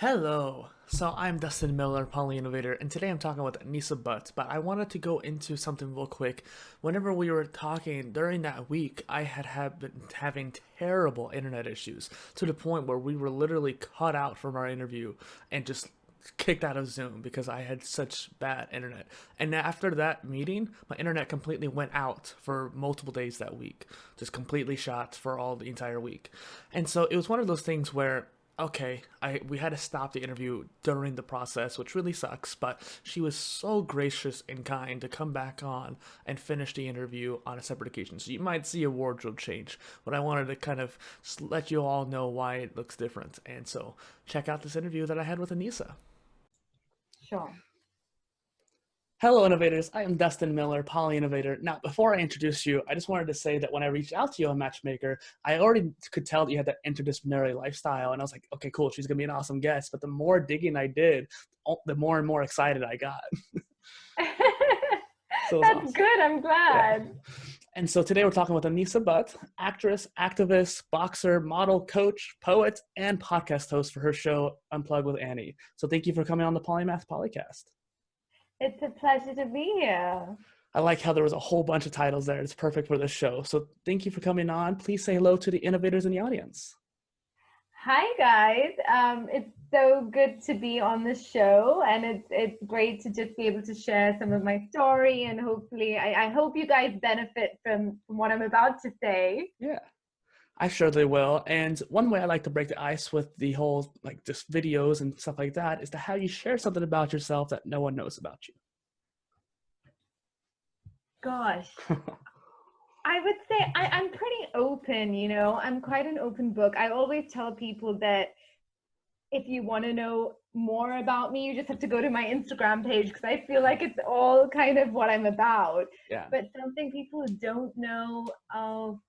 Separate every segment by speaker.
Speaker 1: Hello. So I'm Dustin Miller, PolyInnovator, and today I'm talking with Anisa Butt. But I wanted to go into something real quick. Whenever we were talking during that week, I had been having terrible internet issues to the point where we were literally cut out from our interview and just kicked out of Zoom because I had such bad internet. And after that meeting, my internet completely went out for multiple days that week, just completely shot for all the entire week. And so it was one of those things where okay, we had to stop the interview during the process, which really sucks, but she was so gracious and kind to come back on and finish the interview on a separate occasion. So you might see a wardrobe change, but I wanted to kind of let you all know why it looks different. And so check out this interview that I had with Anisa.
Speaker 2: Sure.
Speaker 1: Hello, innovators. I am Dustin Miller, PolyInnovator. Now, before I introduce you, I just wanted to say that when I reached out to you on Matchmaker, I already could tell that you had that interdisciplinary lifestyle, and I was like, okay, cool, she's gonna be an awesome guest. But the more digging I did, the more and more excited I got. So it was
Speaker 2: That's
Speaker 1: awesome.
Speaker 2: good. I'm
Speaker 1: Yeah.
Speaker 2: glad.
Speaker 1: And so today we're talking with Anisa Butt, actress, activist, boxer, model, coach, poet, and podcast host for her show Unplug with Annie. So thank you for coming on the Polymath Polycast.
Speaker 2: It's a pleasure to be here.
Speaker 1: I like how there was a whole bunch of titles there. It's perfect for this show. So thank you for coming on. Please say hello to the innovators in the audience.
Speaker 2: Hi guys. It's so good to be on the show, and it's great to just be able to share some of my story, and hopefully I hope you guys benefit from what I'm about to say.
Speaker 1: Yeah, I sure they will. And one way I like to break the ice with the whole like just videos and stuff like that is to have you share something about yourself that no one knows about
Speaker 2: Gosh,
Speaker 1: you.
Speaker 2: I would say I'm pretty open, I'm quite an open book. I always tell people that if you want to know more about me, you just have to go to my Instagram page because I feel like it's all kind of what I'm about.
Speaker 1: Yeah.
Speaker 2: But something people don't know, oh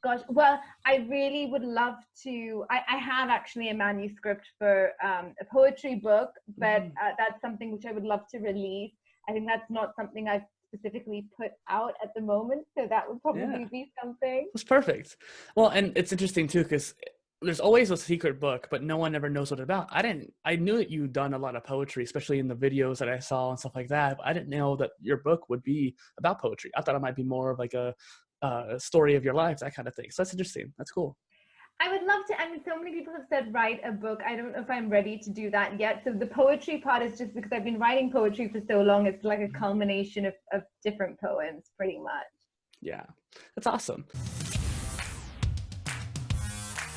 Speaker 2: gosh, well, I really would love to. I have actually a manuscript for a poetry book, but that's something which I would love to release. I think that's not something I've specifically put out at the moment, so that would probably
Speaker 1: Yeah.
Speaker 2: be something.
Speaker 1: It's perfect. Well, and it's interesting too because there's always a secret book, but no one ever knows what it's about. I knew that you'd done a lot of poetry, especially in the videos that I saw and stuff like that. But I didn't know that your book would be about poetry. I thought it might be more of like a story of your life, that kind of thing. So that's interesting. That's cool.
Speaker 2: I would love to. I mean, so many people have said write a book. I don't know if I'm ready to do that yet. So the poetry part is just because I've been writing poetry for so long. It's like a culmination of different poems, pretty much.
Speaker 1: Yeah, that's awesome.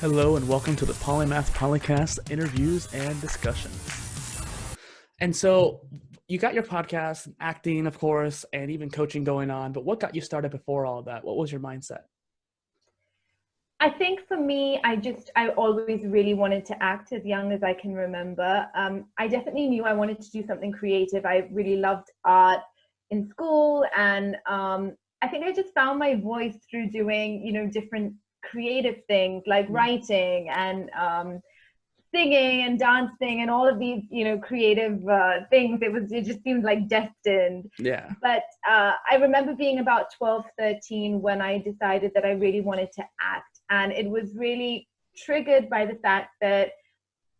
Speaker 1: Hello and welcome to the Polymath Polycast interviews and discussions. And so you got your podcast, acting, of course, and even coaching going on. But what got you started before all of that? What was your mindset?
Speaker 2: I think for me, I always really wanted to act as young as I can remember. I definitely knew I wanted to do something creative. I really loved art in school, and I think I just found my voice through doing, different creative things like writing and singing and dancing and all of these, creative things. It just seemed like destined.
Speaker 1: Yeah.
Speaker 2: But I remember being about 12, 13 when I decided that I really wanted to act. And it was really triggered by the fact that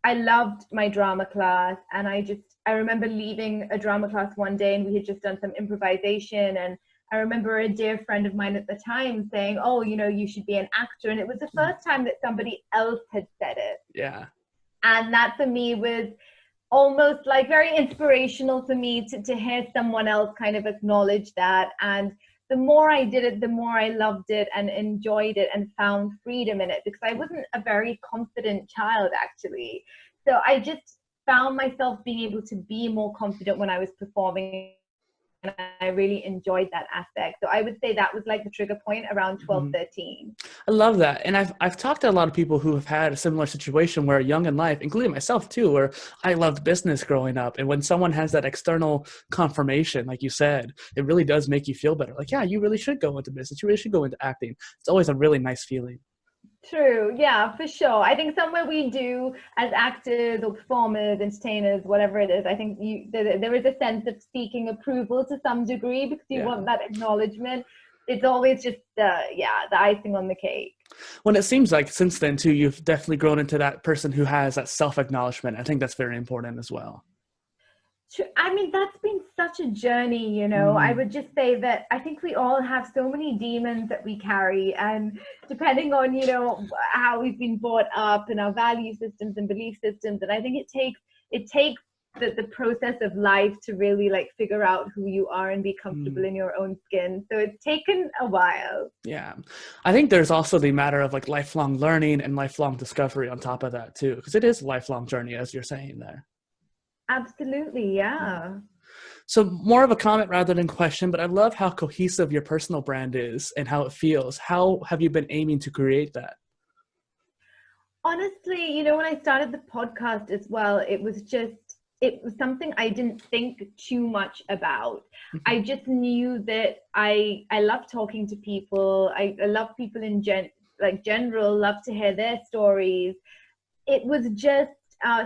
Speaker 2: I loved my drama class. And I remember leaving a drama class one day and we had just done some improvisation. And I remember a dear friend of mine at the time saying, oh, you should be an actor. And it was the first time that somebody else had said it.
Speaker 1: Yeah.
Speaker 2: And that for me was almost like very inspirational for me to hear someone else kind of acknowledge that. And the more I did it, the more I loved it and enjoyed it and found freedom in it, because I wasn't a very confident child, actually. So I just found myself being able to be more confident when I was performing, and I really enjoyed that aspect. So I would say that was like the trigger point around 12, 13.
Speaker 1: I love that. And I've talked to a lot of people who have had a similar situation where young in life, including myself too, where I loved business growing up. And when someone has that external confirmation, like you said, it really does make you feel better. Like, yeah, you really should go into business. You really should go into acting. It's always a really nice feeling.
Speaker 2: True. Yeah, for sure. I think somewhere we do as actors or performers, entertainers, whatever it is, I think there is a sense of seeking approval to some degree because you want that acknowledgement. it's always just the icing on the cake.
Speaker 1: Well, it seems like since then too, you've definitely grown into that person who has that self-acknowledgement. I think that's very important as well.
Speaker 2: I mean, that's been such a journey, you know. I would just say that I think we all have so many demons that we carry, and depending on, you know, how we've been brought up and our value systems and belief systems, and I think it takes the process of life to really like figure out who you are and be comfortable in your own skin. So it's taken a while.
Speaker 1: Yeah. I think there's also the matter of like lifelong learning and lifelong discovery on top of that too, because it is a lifelong journey, as you're saying there.
Speaker 2: Absolutely, yeah.
Speaker 1: So more of a comment rather than question, but I love how cohesive your personal brand is and how it feels. How have you been aiming to create that?
Speaker 2: Honestly, you know, when I started the podcast as well, it was something I didn't think too much about. I just knew that I love talking to people. I love people in general, love to hear their stories. It was just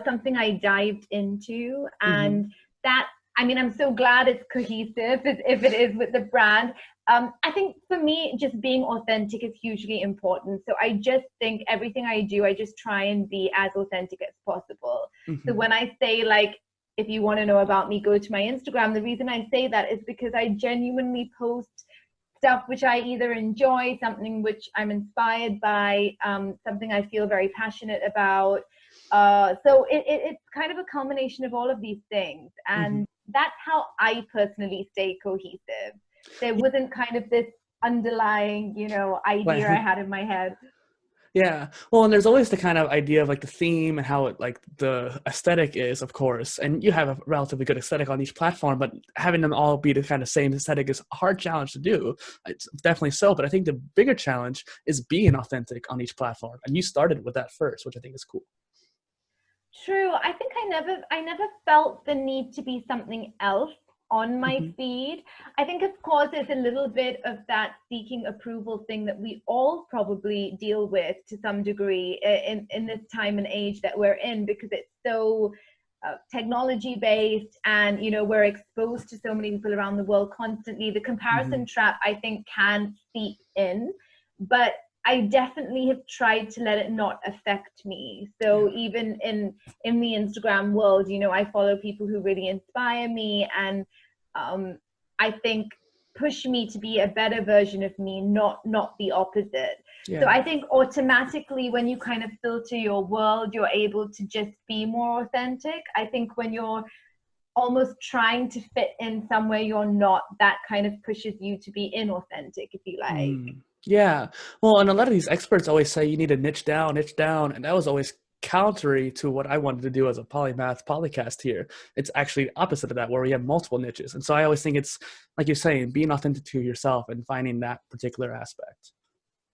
Speaker 2: something I dived into, and that, I mean, I'm so glad it's cohesive if it is with the brand. I think for me, just being authentic is hugely important. So I just think everything I do, I just try and be as authentic as possible. So when I say, like, if you want to know about me, go to my Instagram, the reason I say that is because I genuinely post stuff which I either enjoy, something which I'm inspired by, something I feel very passionate about. So it's kind of a combination of all of these things. And that's how I personally stay cohesive. There wasn't kind of this underlying, you know, idea I had in my head.
Speaker 1: Yeah. Well, and there's always the kind of idea of like the theme and how it, like the aesthetic is, of course. And you have a relatively good aesthetic on each platform, but having them all be the kind of same aesthetic is a hard challenge to do. It's definitely so. But I think the bigger challenge is being authentic on each platform. And you started with that first, which I think is cool.
Speaker 2: True. I think I never felt the need to be something else on my feed. I think, of course, there's a little bit of that seeking approval thing that we all probably deal with to some degree in this time and age that we're in, because it's so technology based, and, you know, we're exposed to so many people around the world constantly. The comparison trap, I think, can seep in, but I definitely have tried to let it not affect me. So even in the Instagram world, you know, I follow people who really inspire me, and I think push me to be a better version of me, not the opposite. So I think automatically when you kind of filter your world, you're able to just be more authentic. I think when you're almost trying to fit in somewhere you're not, that kind of pushes you to be inauthentic, if you like.
Speaker 1: Yeah. Well, and a lot of these experts always say you need to niche down. And that was always contrary to what I wanted to do as a polymath polycast here. It's actually opposite of that, where we have multiple niches. And so I always think it's, like you're saying, being authentic to yourself and finding that particular aspect.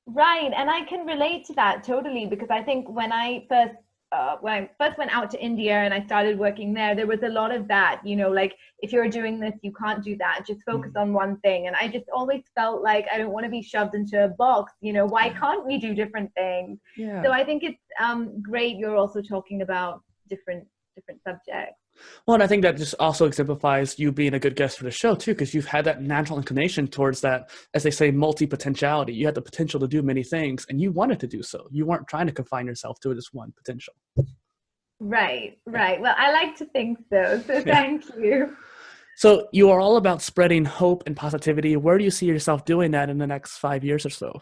Speaker 2: Right. And I can relate to that totally, because I think when I first went out to India and I started working there was a lot of that, you know, like, if you're doing this, you can't do that, just focus on one thing. And I just always felt like I don't want to be shoved into a box, you know, why can't we do different things? So I think it's great you're also talking about different subjects.
Speaker 1: Well, and I think that just also exemplifies you being a good guest for the show too, because you've had that natural inclination towards that, as they say, multi-potentiality. You had the potential to do many things, and you wanted to do so. You weren't trying to confine yourself to this one potential.
Speaker 2: Right. Well, I like to think so. So thank you.
Speaker 1: So you are all about spreading hope and positivity. Where do you see yourself doing that in the next 5 years or so?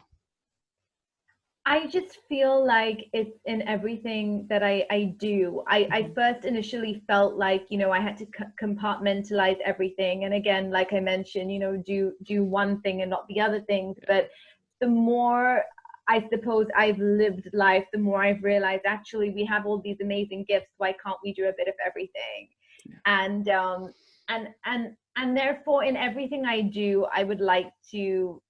Speaker 2: I just feel like it's in everything that I do. I first initially felt like, you know, I had to compartmentalize everything. And again, like I mentioned, you know, do one thing and not the other things. But the more, I suppose, I've lived life, the more I've realized, actually, we have all these amazing gifts. Why can't we do a bit of everything? And therefore, in everything I do, I would like to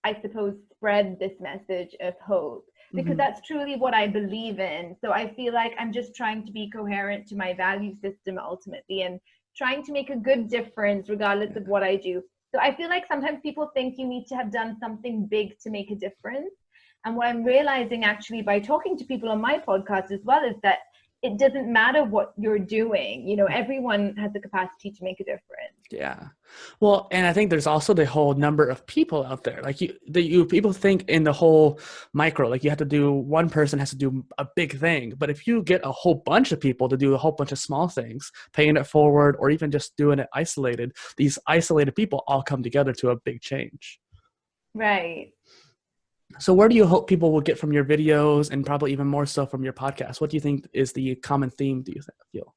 Speaker 2: I suppose, spread this message of hope, because that's truly what I believe in. So I feel like I'm just trying to be coherent to my value system ultimately, and trying to make a good difference regardless of what I do. So I feel like sometimes people think you need to have done something big to make a difference. And what I'm realizing, actually, by talking to people on my podcast as well, is that it doesn't matter what you're doing. You know, everyone has the capacity to make a difference.
Speaker 1: Yeah. Well, and I think there's also the whole number of people out there. Like people think in the whole micro, like you have to do, one person has to do a big thing. But if you get a whole bunch of people to do a whole bunch of small things, paying it forward, or even just doing it isolated, these isolated people all come together to a big change.
Speaker 2: Right.
Speaker 1: So where do you hope people will get from your videos, and probably even more so from your podcast? What do you think is the common theme, do you feel?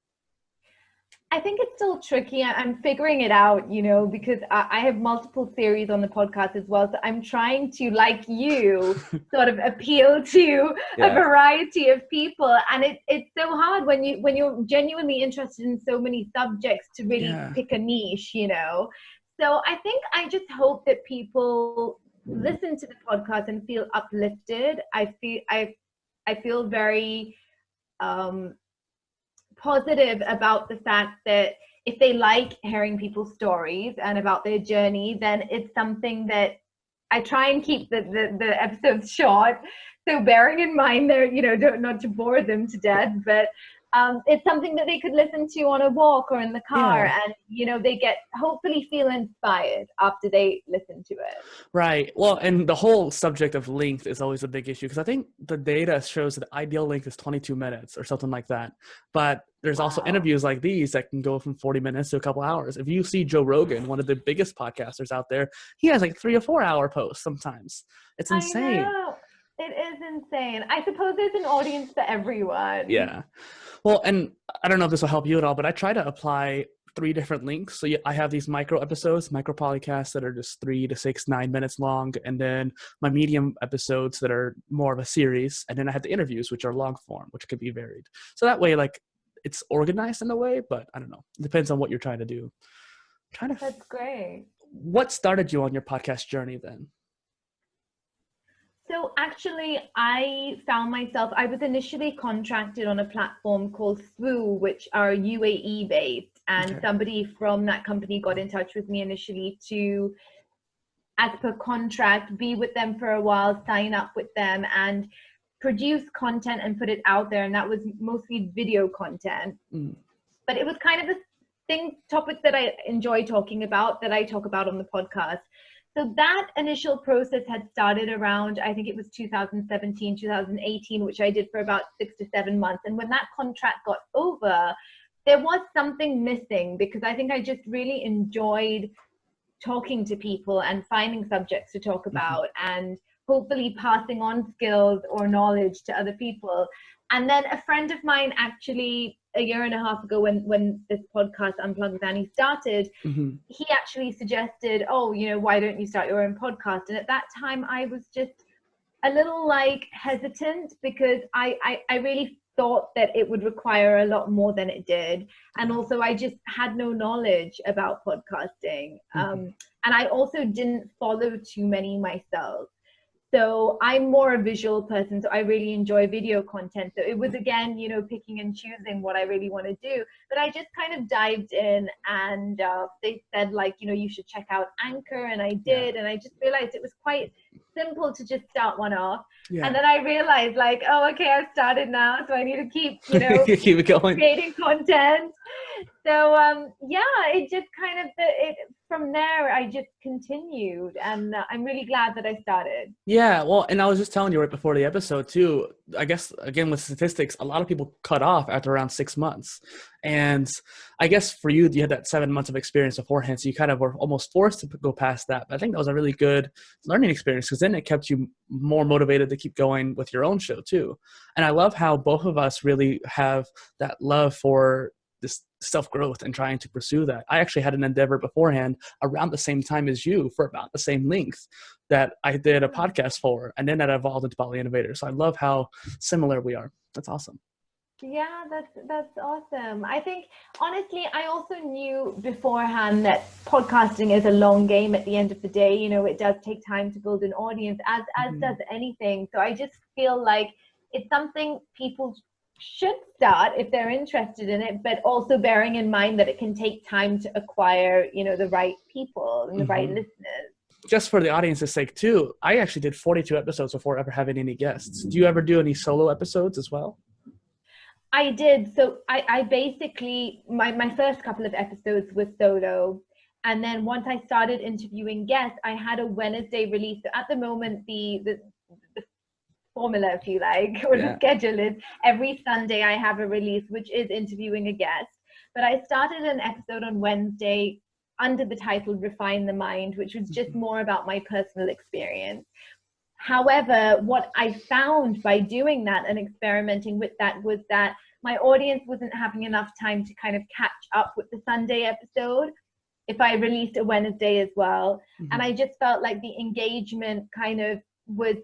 Speaker 2: I think it's still tricky. I'm figuring it out, you know, because I have multiple series on the podcast as well. So I'm trying to, like you, sort of appeal to a variety of people. And it's so hard when you're genuinely interested in so many subjects to really pick a niche, you know. So I think I just hope that people listen to the podcast and feel uplifted. I feel very positive about the fact that if they like hearing people's stories and about their journey, then it's something that I try and keep the episodes short. So bearing in mind they're, you know, not to bore them to death, but it's something that they could listen to on a walk or in the car, and, you know, they hopefully feel inspired after they listen to it.
Speaker 1: Right. Well, and the whole subject of length is always a big issue, because I think the data shows that the ideal length is 22 minutes or something like that. But there's also interviews like these that can go from 40 minutes to a couple hours. If you see Joe Rogan, one of the biggest podcasters out there, he has like 3 or 4 hour posts sometimes. It's insane.
Speaker 2: I know. It is insane. I suppose there's an audience for everyone.
Speaker 1: Yeah. Well, and I don't know if this will help you at all, but I try to apply 3 different links. So I have these micro episodes, micro polycasts that are just 3 to 6, 9 minutes long. And then my medium episodes that are more of a series. And then I have the interviews, which are long form, which could be varied. So that way, like, it's organized in a way, but I don't know. It depends on what you're trying to do.
Speaker 2: That's great.
Speaker 1: What started you on your podcast journey then?
Speaker 2: So actually, I found myself, I was initially contracted on a platform called Swoo, which are UAE based. And somebody from that company got in touch with me initially to, as per contract, be with them for a while, sign up with them and produce content and put it out there. And that was mostly video content. But it was kind of a topic that I enjoy talking about, that I talk about on the podcast. So that initial process had started around, I think it was 2017, 2018, which I did for about 6 to 7 months. And when that contract got over, there was something missing, because I think I just really enjoyed talking to people and finding subjects to talk about and hopefully passing on skills or knowledge to other people. And then a friend of mine, actually a year and a half ago, when this podcast UnplugwithAni started, he actually suggested, oh, you know, why don't you start your own podcast? And at that time I was just a little like hesitant, because I really thought that it would require a lot more than it did. And also I just had no knowledge about podcasting. And I also didn't follow too many myself. So I'm more a visual person, so I really enjoy video content. So it was, again, you know, picking and choosing what I really want to do. But I just kind of dived in, and they said, like, you know, you should check out Anchor, and I did. And I just realized it was quite simple to just start one off. And then I realized, like, oh, okay, I've started now, so I need to keep, you know,
Speaker 1: keep it going,
Speaker 2: creating content. So it just kind of, from there I just continued, and I'm really glad that I started.
Speaker 1: Yeah, well, and I was just telling you right before the episode too, I guess, again, with statistics, a lot of people cut off after around 6 months. And I guess for you, you had that 7 months of experience beforehand, so you kind of were almost forced to go past that. But I think that was a really good learning experience, because then it kept you more motivated to keep going with your own show too. And I love how both of us really have that love for this self-growth and trying to pursue that. I actually had an endeavor beforehand around the same time as you, for about the same length, that I did a podcast for, and then that evolved into PolyInnovator. So I love how similar we are. That's awesome.
Speaker 2: Yeah, that's awesome. I think, honestly, I also knew beforehand that podcasting is a long game at the end of the day. You know, it does take time to build an audience, as does anything. So I just feel like it's something people should start if they're interested in it, but also bearing in mind that it can take time to acquire, you know, the right people and the right listeners.
Speaker 1: Just for the audience's sake too, I actually did 42 episodes before ever having any guests. Do you ever do any solo episodes as well?
Speaker 2: I did. So I basically, my first couple of episodes was solo. And then once I started interviewing guests, I had a Wednesday release. So at the moment, the formula, if you like, or the
Speaker 1: Yeah.
Speaker 2: schedule is every Sunday I have a release, which is interviewing a guest. But I started an episode on Wednesday under the title Refine the Mind, which was just more about my personal experience. However, what I found by doing that and experimenting with that was that my audience wasn't having enough time to kind of catch up with the Sunday episode if I released a Wednesday as well. And I just felt like the engagement kind of was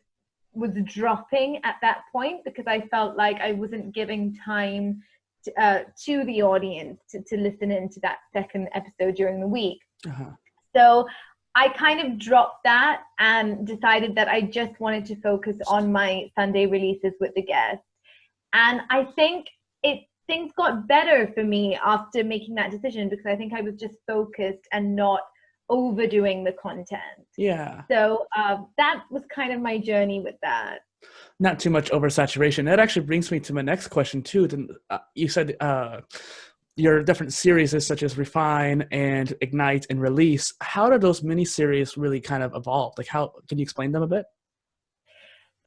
Speaker 2: dropping at that point, because I felt like I wasn't giving time to the audience to listen into that second episode during the week. So I kind of dropped that and decided that I just wanted to focus on my Sunday releases with the guests. And I think things got better for me after making that decision, because I think I was just focused and not overdoing the content.
Speaker 1: Yeah.
Speaker 2: So that was kind of my journey with that.
Speaker 1: Not too much oversaturation. That actually brings me to my next question too. Then you said your different series such as Refine and Ignite and Release. How did those mini series really kind of evolve? Like, how can you explain them a bit?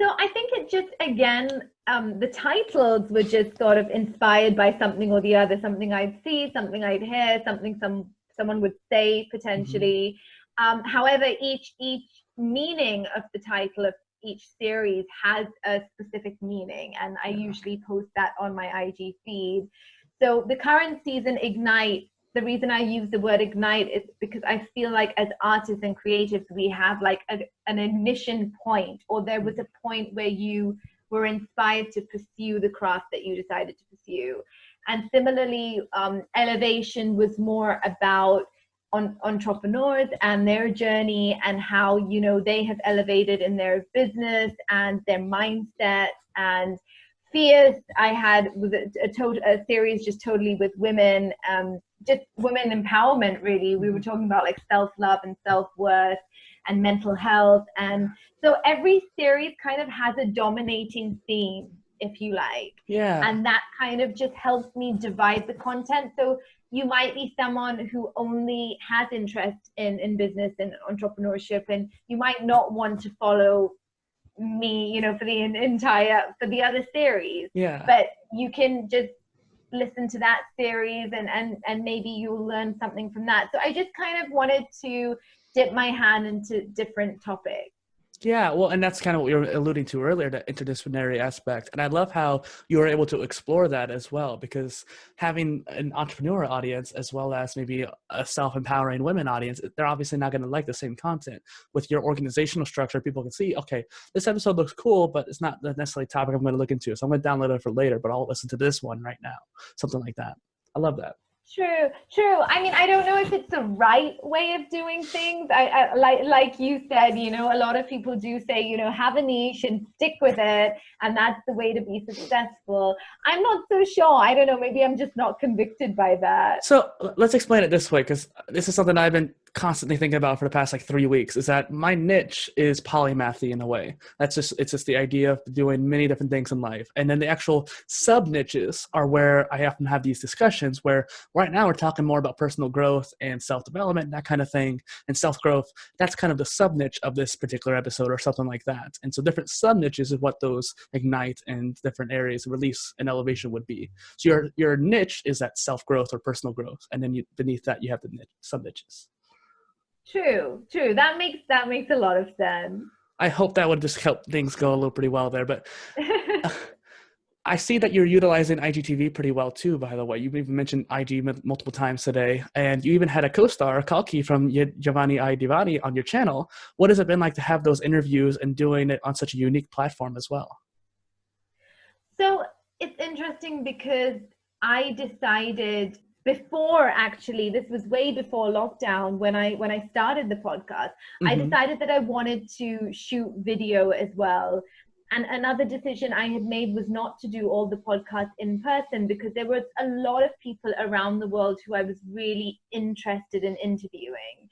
Speaker 2: So I think it just, again, the titles were just sort of inspired by something or the other, something I'd see, something I'd hear, something someone would say potentially. However, each meaning of the title of each series has a specific meaning, and I usually post that on my IG feed. So the current season, Ignite, the reason I use the word ignite is because I feel like as artists and creatives, we have like an ignition point, or there was a point where you were inspired to pursue the craft that you decided to pursue. And similarly, Elevation was more about entrepreneurs and their journey and how, you know, they have elevated in their business and their mindset. And Fierce, I had was a series just totally with women, just women empowerment, really. We were talking about like self-love and self-worth and mental health. And so every series kind of has a dominating theme, if you like.
Speaker 1: Yeah.
Speaker 2: And that kind of just helps me divide the content. So you might be someone who only has interest in business and entrepreneurship, and you might not want to follow me, you know, for the other series.
Speaker 1: Yeah.
Speaker 2: But you can just listen to that series and maybe you'll learn something from that. So I just kind of wanted to dip my hand into different topics.
Speaker 1: Yeah, well, and that's kind of what you were alluding to earlier, the interdisciplinary aspect. And I love how you were able to explore that as well, because having an entrepreneur audience as well as maybe a self-empowering women audience, they're obviously not going to like the same content. With your organizational structure, people can see, okay, this episode looks cool, but it's not necessarily a topic I'm going to look into. So I'm going to download it for later, but I'll listen to this one right now. Something like that. I love that.
Speaker 2: True. I mean, I don't know if it's the right way of doing things. I like you said, you know, a lot of people do say, you know, have a niche and stick with it, and that's the way to be successful. I'm not so sure. I don't know. Maybe I'm just not convicted by that.
Speaker 1: So let's explain it this way, because this is something I've been constantly thinking about for the past like 3 weeks, is that my niche is polymathy in a way. It's just the idea of doing many different things in life. And then the actual sub niches are where I often have these discussions where right now we're talking more about personal growth and self-development, that kind of thing, and self-growth. That's kind of the sub niche of this particular episode or something like that. And so different sub niches is what those Ignite and different areas, Release and Elevation would be. So your niche is that self-growth or personal growth. And then beneath that, you have the sub niches.
Speaker 2: True. That makes a lot of sense.
Speaker 1: I hope that would just help things go a little pretty well there. But I see that you're utilizing IGTV pretty well too, by the way. You've even mentioned IG multiple times today. And you even had a co-star, Kalki from Giovanni I Divani, on your channel. What has it been like to have those interviews and doing it on such a unique platform as well?
Speaker 2: So it's interesting because I decided before, actually, this was way before lockdown, when I started the podcast, I decided that I wanted to shoot video as well. And another decision I had made was not to do all the podcasts in person, because there was a lot of people around the world who I was really interested in interviewing.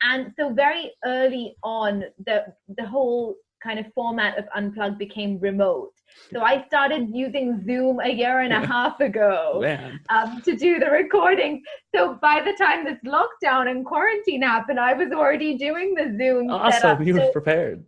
Speaker 2: And so very early on, the whole kind of format of Unplugged became remote. So I started using Zoom a year and a half ago to do the recording. So by the time this lockdown and quarantine happened, I was already doing the Zoom setup.
Speaker 1: Awesome, you were prepared.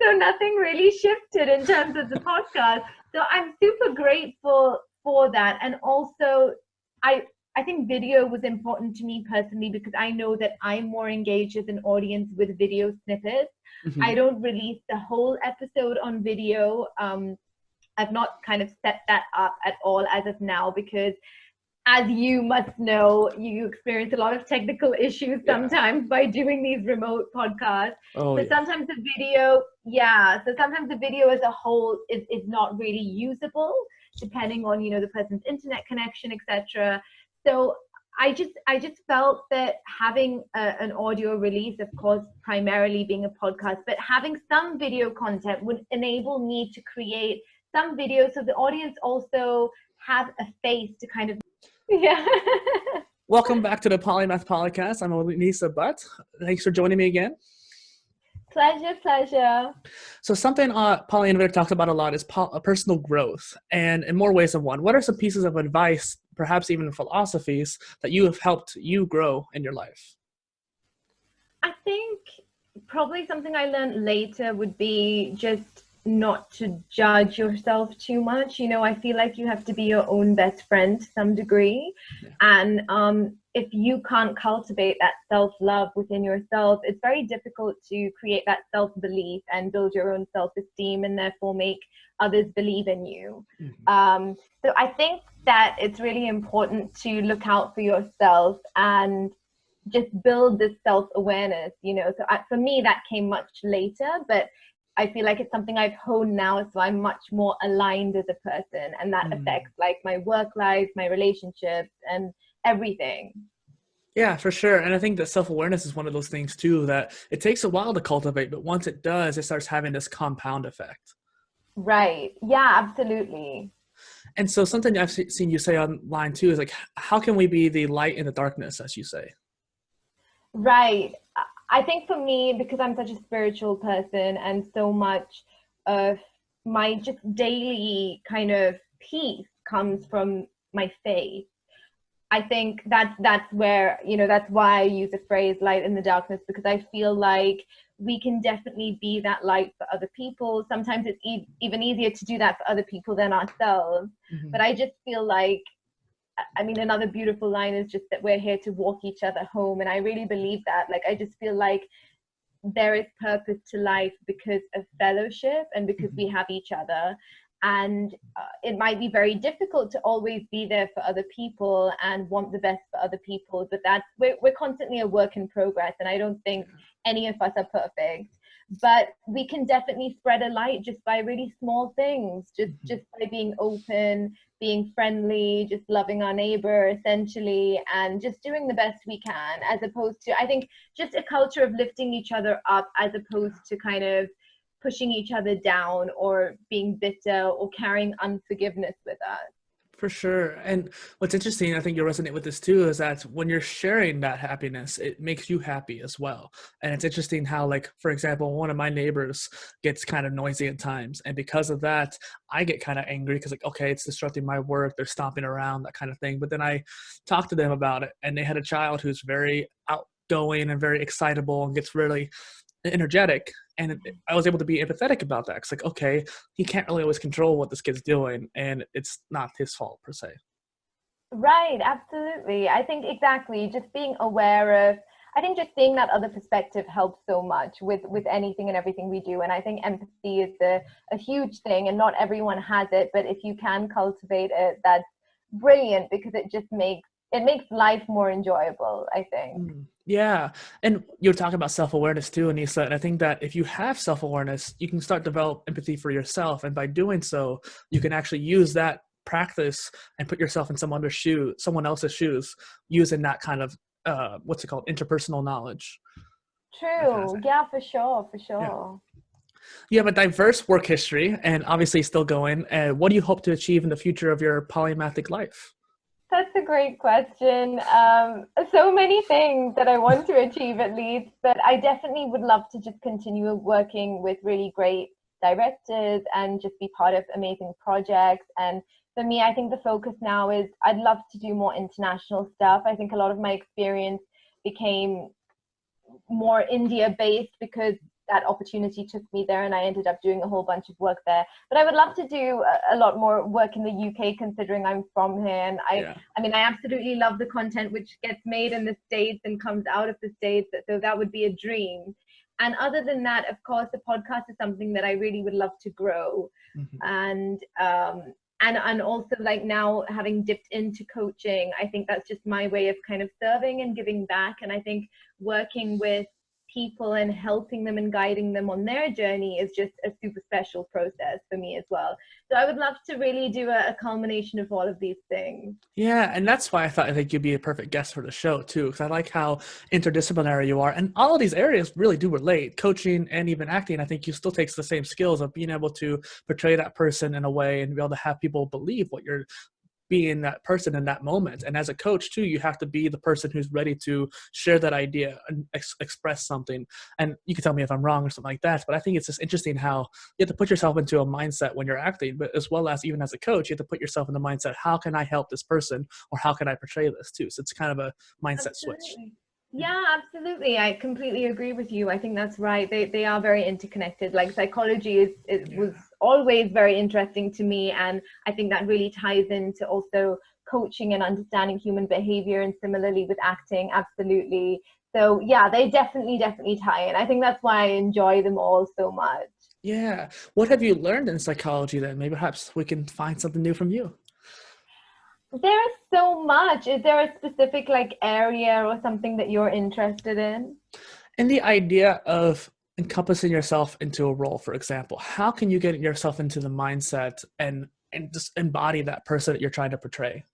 Speaker 2: So nothing really shifted in terms of the podcast. So I'm super grateful for that. And also, I think video was important to me personally because I know that I'm more engaged as an audience with video snippets. Mm-hmm. I don't release the whole episode on video. I've not kind of set that up at all as of now because, as you must know, you experience a lot of technical issues sometimes by doing these remote podcasts. Sometimes the video as a whole is not really usable depending on, the person's internet connection, etc. So I just felt that having an audio release, of course, primarily being a podcast, but having some video content would enable me to create some videos so the audience also have a face to kind of
Speaker 1: Welcome back to the Polymath Polycast. I'm Anisa Butt. Thanks for joining me again.
Speaker 2: Pleasure.
Speaker 1: So something PolyInnovator talks about a lot is personal growth, and in more ways than one. What are some pieces of advice, perhaps even philosophies, that you have helped you grow in your life?
Speaker 2: I think probably something I learned later would be just not to judge yourself too much. I feel like you have to be your own best friend to some degree. Yeah. And if you can't cultivate that self-love within yourself, it's very difficult to create that self-belief and build your own self-esteem and therefore make others believe in you. Mm-hmm. So I think that it's really important to look out for yourself and just build this self-awareness, So for me, that came much later, but I feel like it's something I've honed now, so I'm much more aligned as a person, and that affects like my work life, my relationships, and everything.
Speaker 1: Yeah, for sure. And I think that self-awareness is one of those things too, that it takes a while to cultivate, but once it does, it starts having this compound effect.
Speaker 2: Right. Yeah, absolutely.
Speaker 1: And so something I've seen you say online too is like, how can we be the light in the darkness, as you say?
Speaker 2: Right. I think for me, because I'm such a spiritual person and so much of my just daily kind of peace comes from my faith. I think that's where, that's why I use the phrase light in the darkness, because I feel like we can definitely be that light for other people. Sometimes it's even easier to do that for other people than ourselves. Mm-hmm. But I just feel like, another beautiful line is just that we're here to walk each other home. And I really believe that. Like, I just feel like there is purpose to life because of fellowship and because we have each other. And it might be very difficult to always be there for other people and want the best for other people. But we're constantly a work in progress. And I don't think any of us are perfect. But we can definitely spread a light just by really small things, just by being open, being friendly, just loving our neighbor essentially, and just doing the best we can, as opposed to, I think, just a culture of lifting each other up as opposed to kind of pushing each other down or being bitter or carrying unforgiveness with us.
Speaker 1: For sure. And what's interesting, I think you'll resonate with this too, is that when you're sharing that happiness, it makes you happy as well. And it's interesting how, like, for example, one of my neighbors gets kind of noisy at times. And because of that, I get kind of angry because, like, okay, it's disrupting my work. They're stomping around, that kind of thing. But then I talk to them about it, and they had a child who's very outgoing and very excitable and gets really energetic, and I was able to be empathetic about that. It's like, okay, he can't really always control what this kid's doing, and it's not his fault per se.
Speaker 2: Right, absolutely. I think exactly, just being aware of, I think just seeing that other perspective helps so much with anything and everything we do. And I think empathy is a huge thing, and not everyone has it, but if you can cultivate it, that's brilliant, because it just makes life more enjoyable, I think.
Speaker 1: Yeah. And you're talking about self-awareness too, Anisa. And I think that if you have self-awareness, you can start to develop empathy for yourself. And by doing so, you can actually use that practice and put yourself in someone else's shoes, using that kind of, interpersonal knowledge.
Speaker 2: True. Yeah, for sure.
Speaker 1: Yeah. You have a diverse work history and obviously still going. What do you hope to achieve in the future of your polymathic life?
Speaker 2: That's a great question. So many things that I want to achieve at least, but I definitely would love to just continue working with really great directors and just be part of amazing projects. And for me, I think the focus now is I'd love to do more international stuff. I think a lot of my experience became more India based because that opportunity took me there and I ended up doing a whole bunch of work there. But I would love to do a lot more work in the UK considering I'm from here. And I mean, I absolutely love the content which gets made in the States and comes out of the States. So that would be a dream. And other than that, of course, the podcast is something that I really would love to grow. And also like now having dipped into coaching, I think that's just my way of kind of serving and giving back. And I think working with people and helping them and guiding them on their journey is just a super special process for me as well. So I would love to really do a culmination of all of these things.
Speaker 1: Yeah, and that's why I think you'd be a perfect guest for the show too, because I like how interdisciplinary you are, and all of these areas really do relate. Coaching and even acting, I think you still takes the same skills of being able to portray that person in a way and be able to have people believe what you're being that person in that moment. And as a coach too, you have to be the person who's ready to share that idea and express something. And you can tell me if I'm wrong or something like that, but I think it's just interesting how you have to put yourself into a mindset when you're acting, but as well as even as a coach, you have to put yourself in the mindset, how can I help this person, or how can I portray this too? So it's kind of a mindset switch.
Speaker 2: Yeah, absolutely. I completely agree with you. I think that's right. They are very interconnected. Like psychology was always very interesting to me. And I think that really ties into also coaching and understanding human behavior, and similarly with acting. Absolutely. So yeah, they definitely tie in. I think that's why I enjoy them all so much.
Speaker 1: Yeah. What have you learned in psychology then? Maybe perhaps we can find something new from you.
Speaker 2: There's so much. Is there a specific like area or something that you're interested in?
Speaker 1: And the idea of encompassing yourself into a role, for example, how can you get yourself into the mindset and just embody that person that you're trying to portray?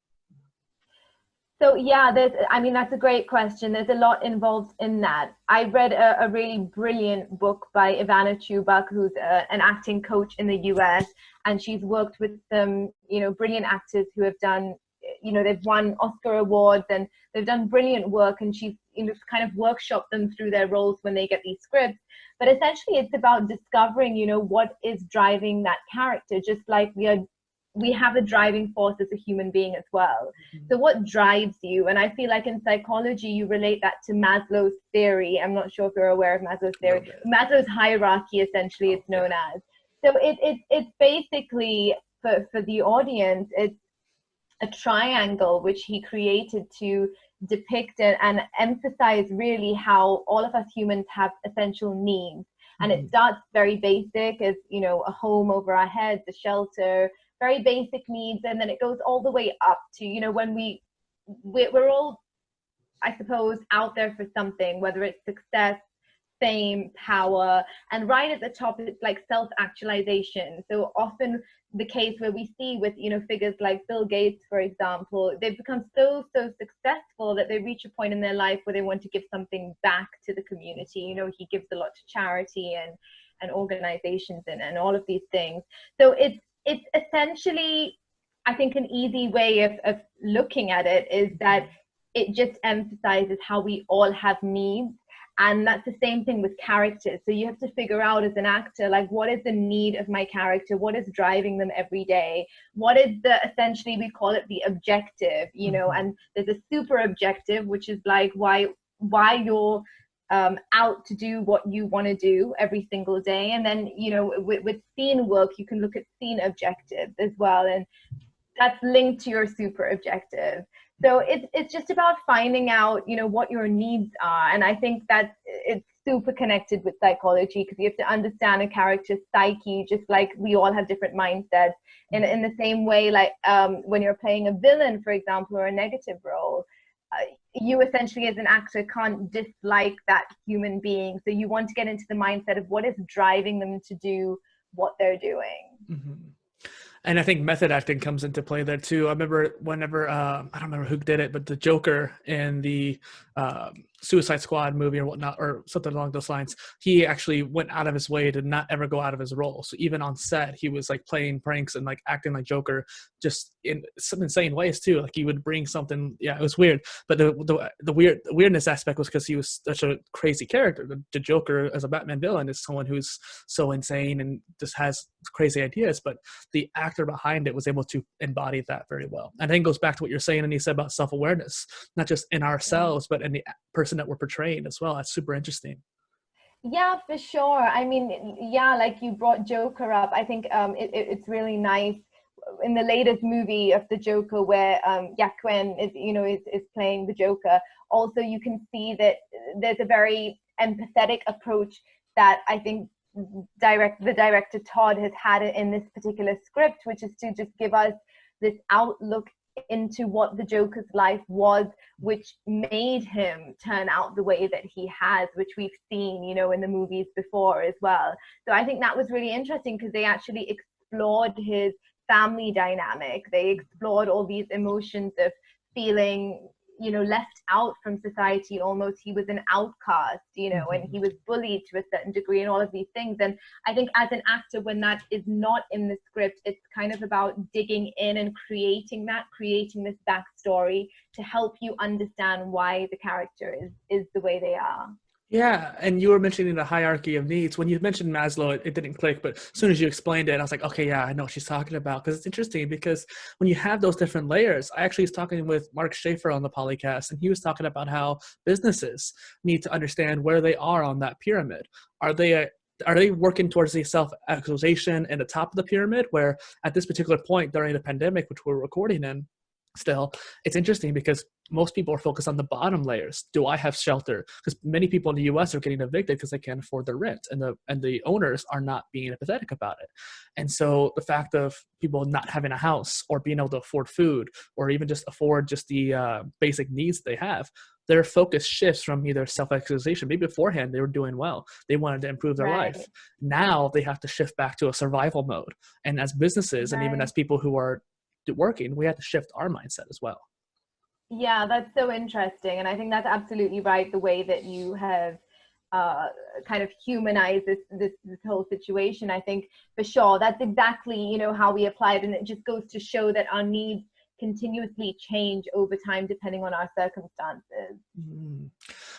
Speaker 2: So yeah, that's a great question. There's a lot involved in that. I read a really brilliant book by Ivana Chubak, who's an acting coach in the US, and she's worked with some, brilliant actors who have done, they've won Oscar awards and they've done brilliant work, and she's, kind of workshopped them through their roles when they get these scripts. But essentially it's about discovering, what is driving that character, just like we have a driving force as a human being as well. So what drives you? And I feel like in psychology, you relate that to Maslow's theory. I'm not sure if you're aware of Maslow's theory. Maslow's hierarchy, essentially, it's known as. So it's basically, for the audience, it's a triangle which he created to depict and emphasize really how all of us humans have essential needs. And it starts very basic as, a home over our heads, a shelter, very basic needs, and then it goes all the way up to, when we're all, I suppose, out there for something, whether it's success, fame, power, and right at the top it's like self-actualization. So often the case where we see with figures like Bill Gates, for example, they've become so successful that they reach a point in their life where they want to give something back to the community. He gives a lot to charity and organizations and all of these things. So it's essentially, I think, an easy way of looking at it is that it just emphasizes how we all have needs. And that's the same thing with characters. So you have to figure out as an actor, like, what is the need of my character? What is driving them every day? What is essentially, we call it the objective, and there's a super objective, which is like why you're out to do what you want to do every single day. And then, with scene work, you can look at scene objectives as well. And that's linked to your super objective. So it's just about finding out, what your needs are. And I think that it's super connected with psychology, because you have to understand a character's psyche, just like we all have different mindsets. In the same way, like when you're playing a villain, for example, or a negative role, you essentially as an actor can't dislike that human being. So you want to get into the mindset of what is driving them to do what they're doing.
Speaker 1: And I think method acting comes into play there too. I remember whenever, I don't remember who did it, but the Joker in the Suicide Squad movie or whatnot, or something along those lines, he actually went out of his way to not ever go out of his role. So even on set, he was like playing pranks and like acting like Joker, just in some insane ways too. Like he would bring something, yeah, it was weird. But the weirdness aspect was because he was such a crazy character. The Joker as a Batman villain is someone who's so insane and just has crazy ideas, but the actor behind it was able to embody that very well. And I think it goes back to what you're saying, and you said about self-awareness, not just in ourselves, but in the person that we're portraying as well. That's super interesting.
Speaker 2: Yeah, for sure. I mean, yeah, like you brought Joker up. I think it's really nice in the latest movie of the Joker where Joaquin is playing the Joker. Also, you can see that there's a very empathetic approach that I think the director Todd has had in this particular script, which is to just give us this outlook into what the Joker's life was, which made him turn out the way that he has, which we've seen, in the movies before as well. So I think that was really interesting because they actually explored his family dynamic. They explored all these emotions of feeling left out from society. Almost he was an outcast, and he was bullied to a certain degree and all of these things. And I think as an actor, when that is not in the script, it's kind of about digging in and creating this backstory to help you understand why the character is the way they are.
Speaker 1: Yeah, and you were mentioning the hierarchy of needs. When you mentioned Maslow, it didn't click, but as soon as you explained it, I was like, okay, yeah, I know what she's talking about. Because it's interesting because when you have those different layers, I actually was talking with Mark Schaefer on the Polycast, and he was talking about how businesses need to understand where they are on that pyramid. Are they working towards the self-actualization in the top of the pyramid, where at this particular point during the pandemic, which we're recording in, still, it's interesting because most people are focused on the bottom layers. Do I have shelter? Because many people in the US are getting evicted because they can't afford their rent, and the owners are not being empathetic about it. And so the fact of people not having a house or being able to afford food or even just afford just the basic needs they have, their focus shifts from either self-actualization. Maybe beforehand they were doing well, they wanted to improve their life. Now they have to shift back to a survival mode. And as businesses and even as people who are working, we have to shift our mindset as well.
Speaker 2: Yeah, that's so interesting. And I think that's absolutely right, the way that you have kind of humanized this whole situation. I think for sure that's exactly how we apply it, and it just goes to show that our needs continuously change over time depending on our circumstances.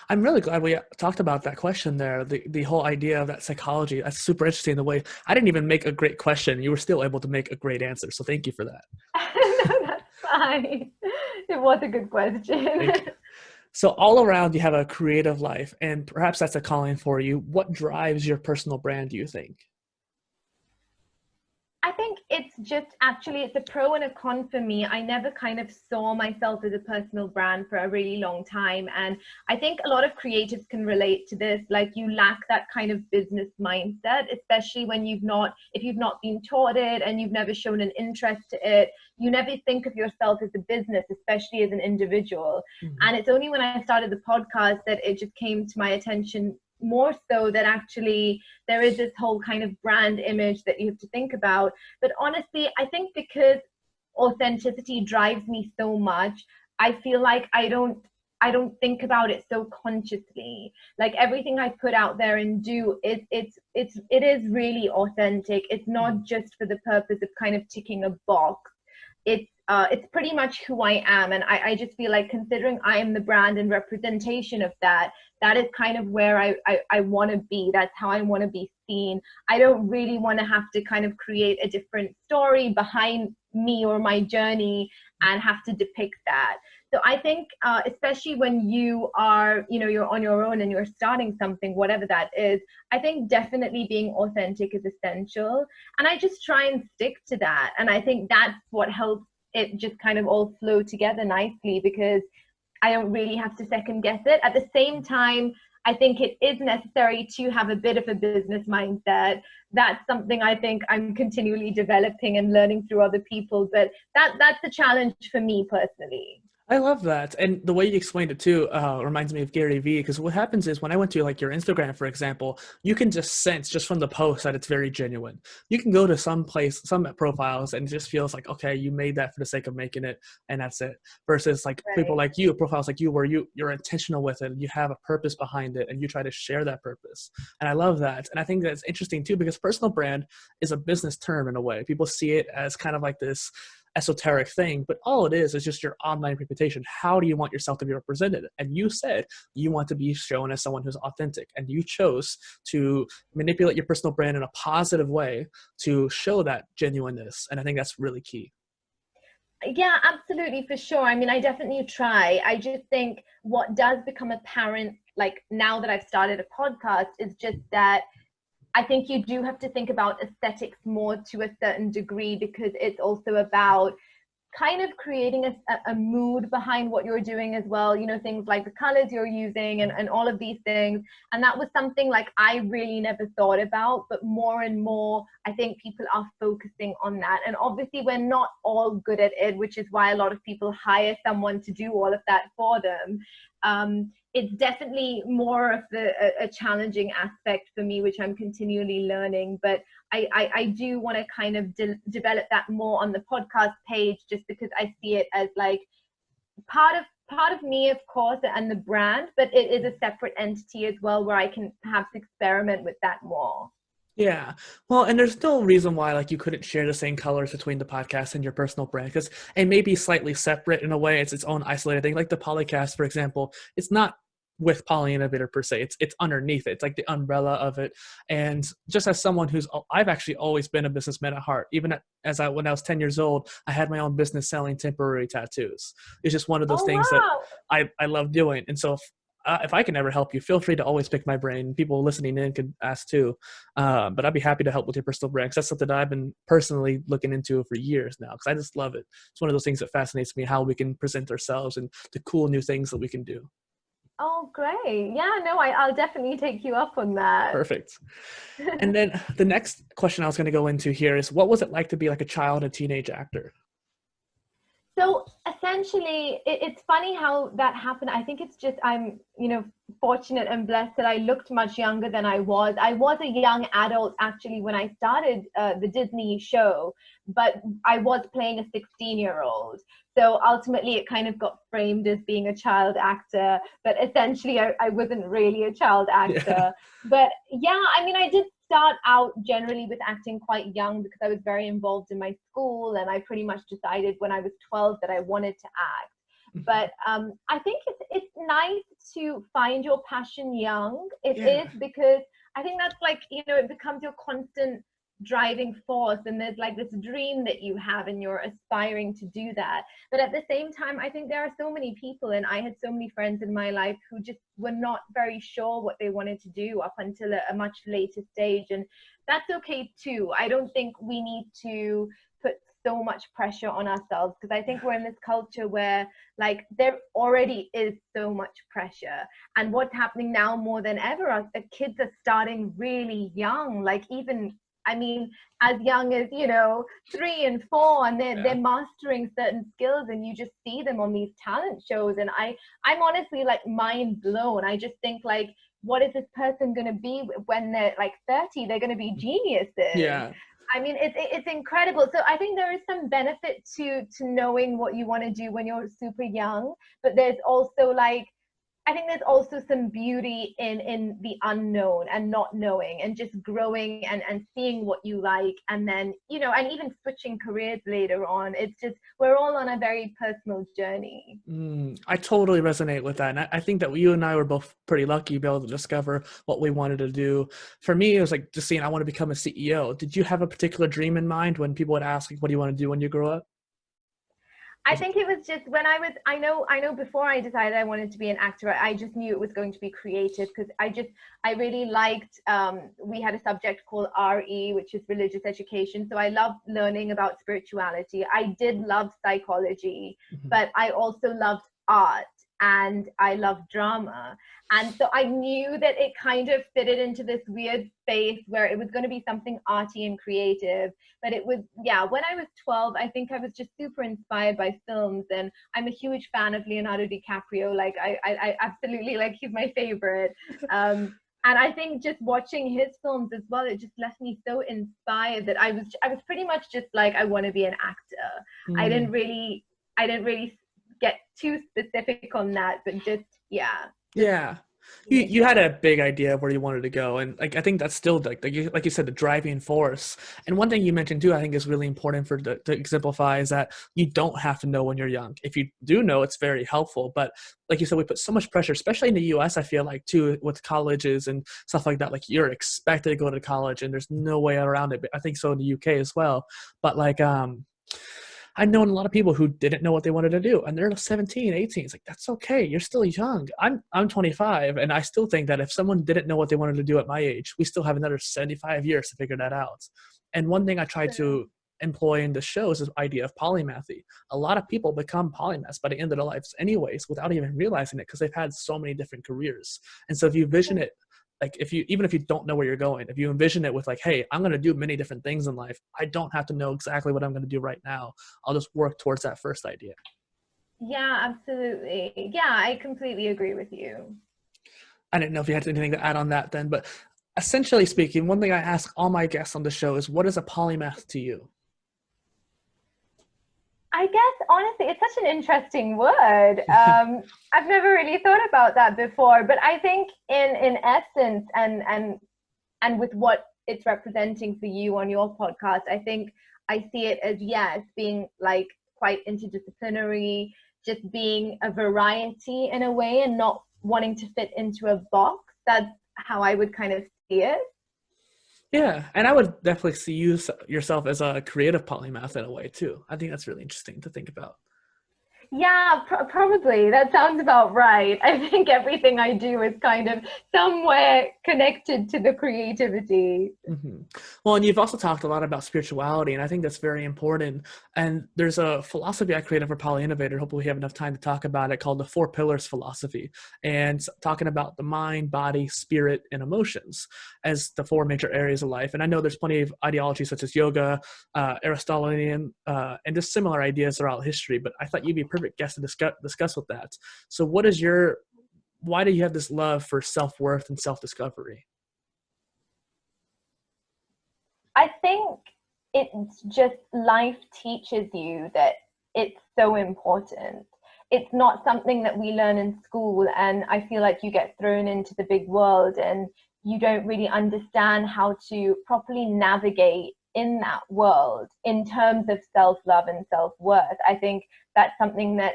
Speaker 1: I'm really glad we talked about that question there, the whole idea of that psychology. That's super interesting. The way I didn't even make a great question, you were still able to make a great answer, so thank you for that.
Speaker 2: No, that's fine. It was a good question.
Speaker 1: So all around you have a creative life, and perhaps that's a calling for you. What drives your personal brand, do you think?
Speaker 2: I think it's a pro and a con for me. I never kind of saw myself as a personal brand for a really long time. And I think a lot of creatives can relate to this. Like, you lack that kind of business mindset, especially when if you've not been taught it and you've never shown an interest to it. You never think of yourself as a business, especially as an individual. And it's only when I started the podcast that it just came to my attention more so that actually there is this whole kind of brand image that you have to think about. But honestly, I think because authenticity drives me so much, I feel like I don't think about it so consciously. Like, everything I put out there and do, it is really authentic. It's not just for the purpose of kind of ticking a box. It's pretty much who I am. And I just feel like, considering I am the brand and representation of that is kind of where I want to be. That's how I want to be seen. I don't really want to have to kind of create a different story behind me or my journey and have to depict that. So I think, especially when you are, you're on your own and you're starting something, whatever that is, I think definitely being authentic is essential. And I just try and stick to that. And I think that's what helps it just kind of all flow together nicely, because I don't really have to second guess it. At the same time, I think it is necessary to have a bit of a business mindset. That's something I think I'm continually developing and learning through other people. But that's a challenge for me personally.
Speaker 1: I love that. And the way you explained it too reminds me of Gary Vee, because what happens is when I went to like your Instagram, for example, you can just sense just from the post that it's very genuine. You can go to some place, some profiles, and it just feels like, okay, you made that for the sake of making it, and that's it. Versus like people
Speaker 2: Right.
Speaker 1: like you, profiles like you, where you're intentional with it, and you have a purpose behind it, and you try to share that purpose. And I love that. And I think that's interesting too, because personal brand is a business term in a way. People see it as kind of like this esoteric thing, but all it is just your online reputation. How do you want yourself to be represented? And you said you want to be shown as someone who's authentic, and you chose to manipulate your personal brand in a positive way to show that genuineness. And I think that's really key.
Speaker 2: Yeah, absolutely, for sure. I mean, I definitely try. I just think what does become apparent, like now that I've started a podcast, is just that I think you do have to think about aesthetics more to a certain degree, because it's also about kind of creating a mood behind what you're doing as well, you know, things like the colors you're using and all of these things. And that was something like I really never thought about, but more and more I think people are focusing on that. And obviously we're not all good at it, which is why a lot of people hire someone to do all of that for them. It's definitely more of a challenging aspect for me, which I'm continually learning, but I do want to kind of develop that more on the podcast page, just because I see it as like part of me, of course, and the brand, but it is a separate entity as well, where I can perhaps experiment with that more.
Speaker 1: Yeah. Well, and there's no reason why like you couldn't share the same colors between the podcast and your personal brand, because it may be slightly separate in a way. It's its own isolated thing. Like the Polycast, for example, it's not with PolyInnovator per se. It's underneath it. It's like the umbrella of it. And just as someone I've actually always been a businessman at heart. Even when I was 10 years old, I had my own business selling temporary tattoos. It's just one of those
Speaker 2: Oh,
Speaker 1: things that
Speaker 2: wow.
Speaker 1: I love doing. And so if I can ever help you, feel free to always pick my brain. People listening in could ask too. But I'd be happy to help with your personal brand, because that's something that I've been personally looking into for years now, because I just love it. It's one of those things that fascinates me, how we can present ourselves and the cool new things that we can do.
Speaker 2: Oh, great. Yeah, no, I'll definitely take you up on that.
Speaker 1: Perfect. And then the next question I was going to go into here is, what was it like to be like a child and teenage actor?
Speaker 2: So essentially, it's funny how that happened. I think it's just I'm, you know, fortunate and blessed that I looked much younger than I was. I was a young adult actually when I started the Disney show, but I was playing a 16-year-old. So ultimately, it kind of got framed as being a child actor, but essentially, I wasn't really a child
Speaker 1: Yeah.
Speaker 2: actor. But yeah, I mean, I did start out generally with acting quite young, because I was very involved in my school, and I pretty much decided when I was 12 that I wanted to act. But I think it's nice to find your passion young. It
Speaker 1: Yeah.
Speaker 2: is, because I think that's like, you know, it becomes your constant driving force, and there's like this dream that you have and you're aspiring to do that. But at the same time, I think there are so many people, and I had so many friends in my life who just were not very sure what they wanted to do up until a much later stage, and that's okay too. I don't think we need to put so much pressure on ourselves, because I think we're in this culture where like there already is so much pressure, and what's happening now more than ever are the kids are starting really young, like even, I mean, as young as, you know, 3 and 4, and they're
Speaker 1: Yeah.
Speaker 2: mastering certain skills, and you just see them on these talent shows, and I'm honestly like mind blown. I just think like, what is this person going to be when they're like 30? They're going to be geniuses.
Speaker 1: Yeah.
Speaker 2: I mean, it's incredible. So I think there is some benefit to knowing what you want to do when you're super young, but there's also like, I think there's also some beauty in the unknown and not knowing, and just growing and seeing what you like, and then, you know, and even switching careers later on. It's just, we're all on a very personal journey.
Speaker 1: I totally resonate with that. And I think that you and I were both pretty lucky to be able to discover what we wanted to do. For me, it was like just saying, I want to become a CEO. Did you have a particular dream in mind when people would ask, like, what do you want to do when you grow up?
Speaker 2: I think it was just when I know before I decided I wanted to be an actor, I just knew it was going to be creative, because I really liked, we had a subject called RE, which is religious education. So I loved learning about spirituality. I did love psychology,
Speaker 1: Mhm.
Speaker 2: but I also loved art. and I love drama. And so I knew that it kind of fitted into this weird space where it was going to be something arty and creative. But it was, yeah, when I was 12, I think I was just super inspired by films. And I'm a huge fan of Leonardo DiCaprio. Like, I absolutely, like, he's my favorite. And I think just watching his films as well, it just left me so inspired that I was pretty much just like, I want to be an actor. I didn't really get too specific on that, but just, yeah.
Speaker 1: Yeah. You had a big idea of where you wanted to go, and like I think that's still like you said, the driving force. And one thing you mentioned too, I think is really important to exemplify, is that you don't have to know when you're young. If you do know, it's very helpful. But like you said, we put so much pressure, especially in the U.S. I feel like too, with colleges and stuff like that. Like you're expected to go to college, and there's no way around it. But I think so in the UK as well. But like I've known a lot of people who didn't know what they wanted to do, and they're 17, 18. It's like, that's okay. You're still young. I'm 25, and I still think that if someone didn't know what they wanted to do at my age, we still have another 75 years to figure that out. And one thing I try to employ in the show is this idea of polymathy. A lot of people become polymaths by the end of their lives anyways, without even realizing it, because they've had so many different careers. And so if you vision it, like even if you don't know where you're going, if you envision it with like, hey, I'm going to do many different things in life, I don't have to know exactly what I'm going to do right now. I'll just work towards that first idea.
Speaker 2: Yeah, absolutely. Yeah, I completely agree with you.
Speaker 1: I didn't know if you had anything to add on that then, but essentially speaking, one thing I ask all my guests on the show is, what is a polymath to you?
Speaker 2: I guess honestly, it's such an interesting word. I've never really thought about that before, but I think in essence, and with what it's representing for you on your podcast, I think I see it as, yes, being like quite interdisciplinary, just being a variety in a way, and not wanting to fit into a box. That's how I would kind of see it.
Speaker 1: Yeah, and I would definitely see yourself as a creative polymath in a way too. I think that's really interesting to think about.
Speaker 2: Yeah, probably. That sounds about right. I think everything I do is kind of somewhere connected to the creativity.
Speaker 1: Mm-hmm. Well, and you've also talked a lot about spirituality, and I think that's very important. And there's a philosophy I created for PolyInnovator. Hopefully, we have enough time to talk about it, called the 4 Pillars philosophy, and talking about the mind, body, spirit, and emotions as the 4 major areas of life. And I know there's plenty of ideologies such as yoga, Aristotelian, and just similar ideas throughout history. But I thought you'd be a perfect guest to discuss with that. So, why do you have this love for self-worth and self-discovery?
Speaker 2: I think it's just life teaches you that it's so important. It's not something that we learn in school, and I feel like you get thrown into the big world and you don't really understand how to properly navigate in that world in terms of self-love and self-worth. I think that's something that,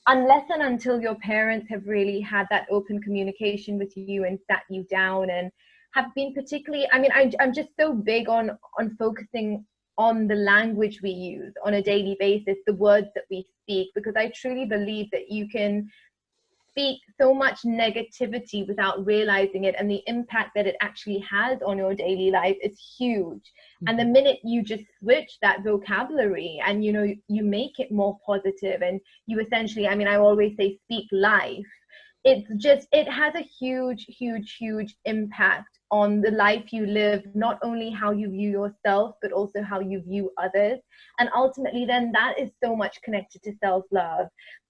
Speaker 2: unless and until your parents have really had that open communication with you and sat you down and have been particularly, I mean, I'm just so big on focusing on the language we use on a daily basis, the words that we speak, because I truly believe that you can speak so much negativity without realizing it, and the impact that it actually has on your daily life is huge. And the minute you just switch that vocabulary and you make it more positive, and you essentially, I mean, I always say speak life, it has a huge impact on the life you live, not only how you view yourself but also how you view others. And ultimately then that is so much connected to self-love.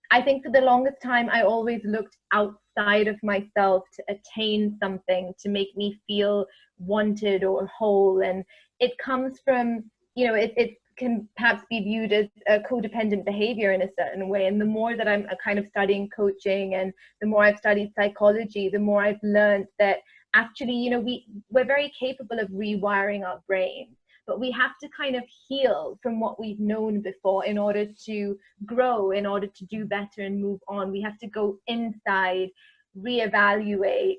Speaker 2: I think for the longest time, I always looked outside of myself to attain something, to make me feel wanted or whole. And it comes from, it can perhaps be viewed as a codependent behavior in a certain way. And the more that I'm kind of studying coaching, and the more I've studied psychology, the more I've learned that actually, we're very capable of rewiring our brain. But we have to kind of heal from what we've known before in order to grow, in order to do better and move on. We have to go inside, reevaluate,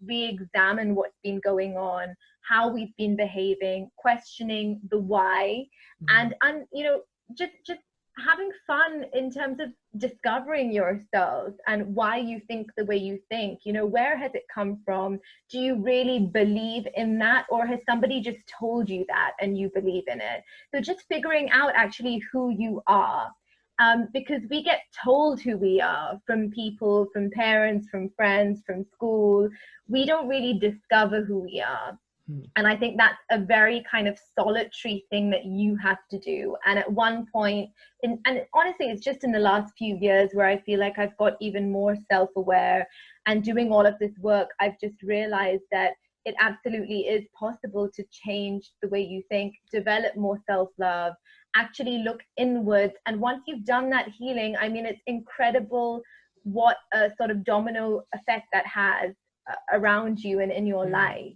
Speaker 2: re-examine what's been going on, how we've been behaving, questioning the why, and just having fun in terms of discovering yourselves and why you think the way you think. Where has it come from? Do you really believe in that, or has somebody just told you that and you believe in it? So just figuring out actually who you are. because we get told who we are from people, from parents, from friends, from school. We don't really discover who we are. And I think that's a very kind of solitary thing that you have to do. And at one point, and honestly, it's just in the last few years where I feel like I've got even more self-aware, and doing all of this work, I've just realized that it absolutely is possible to change the way you think, develop more self-love, actually look inwards. And once you've done that healing, I mean, it's incredible what a sort of domino effect that has around you and in your life.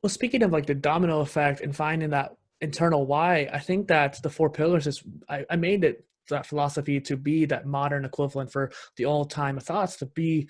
Speaker 1: Well, speaking of like the domino effect and finding that internal why, I think that the 4 pillars is, I made it, that philosophy, to be that modern equivalent for the old time thoughts, to be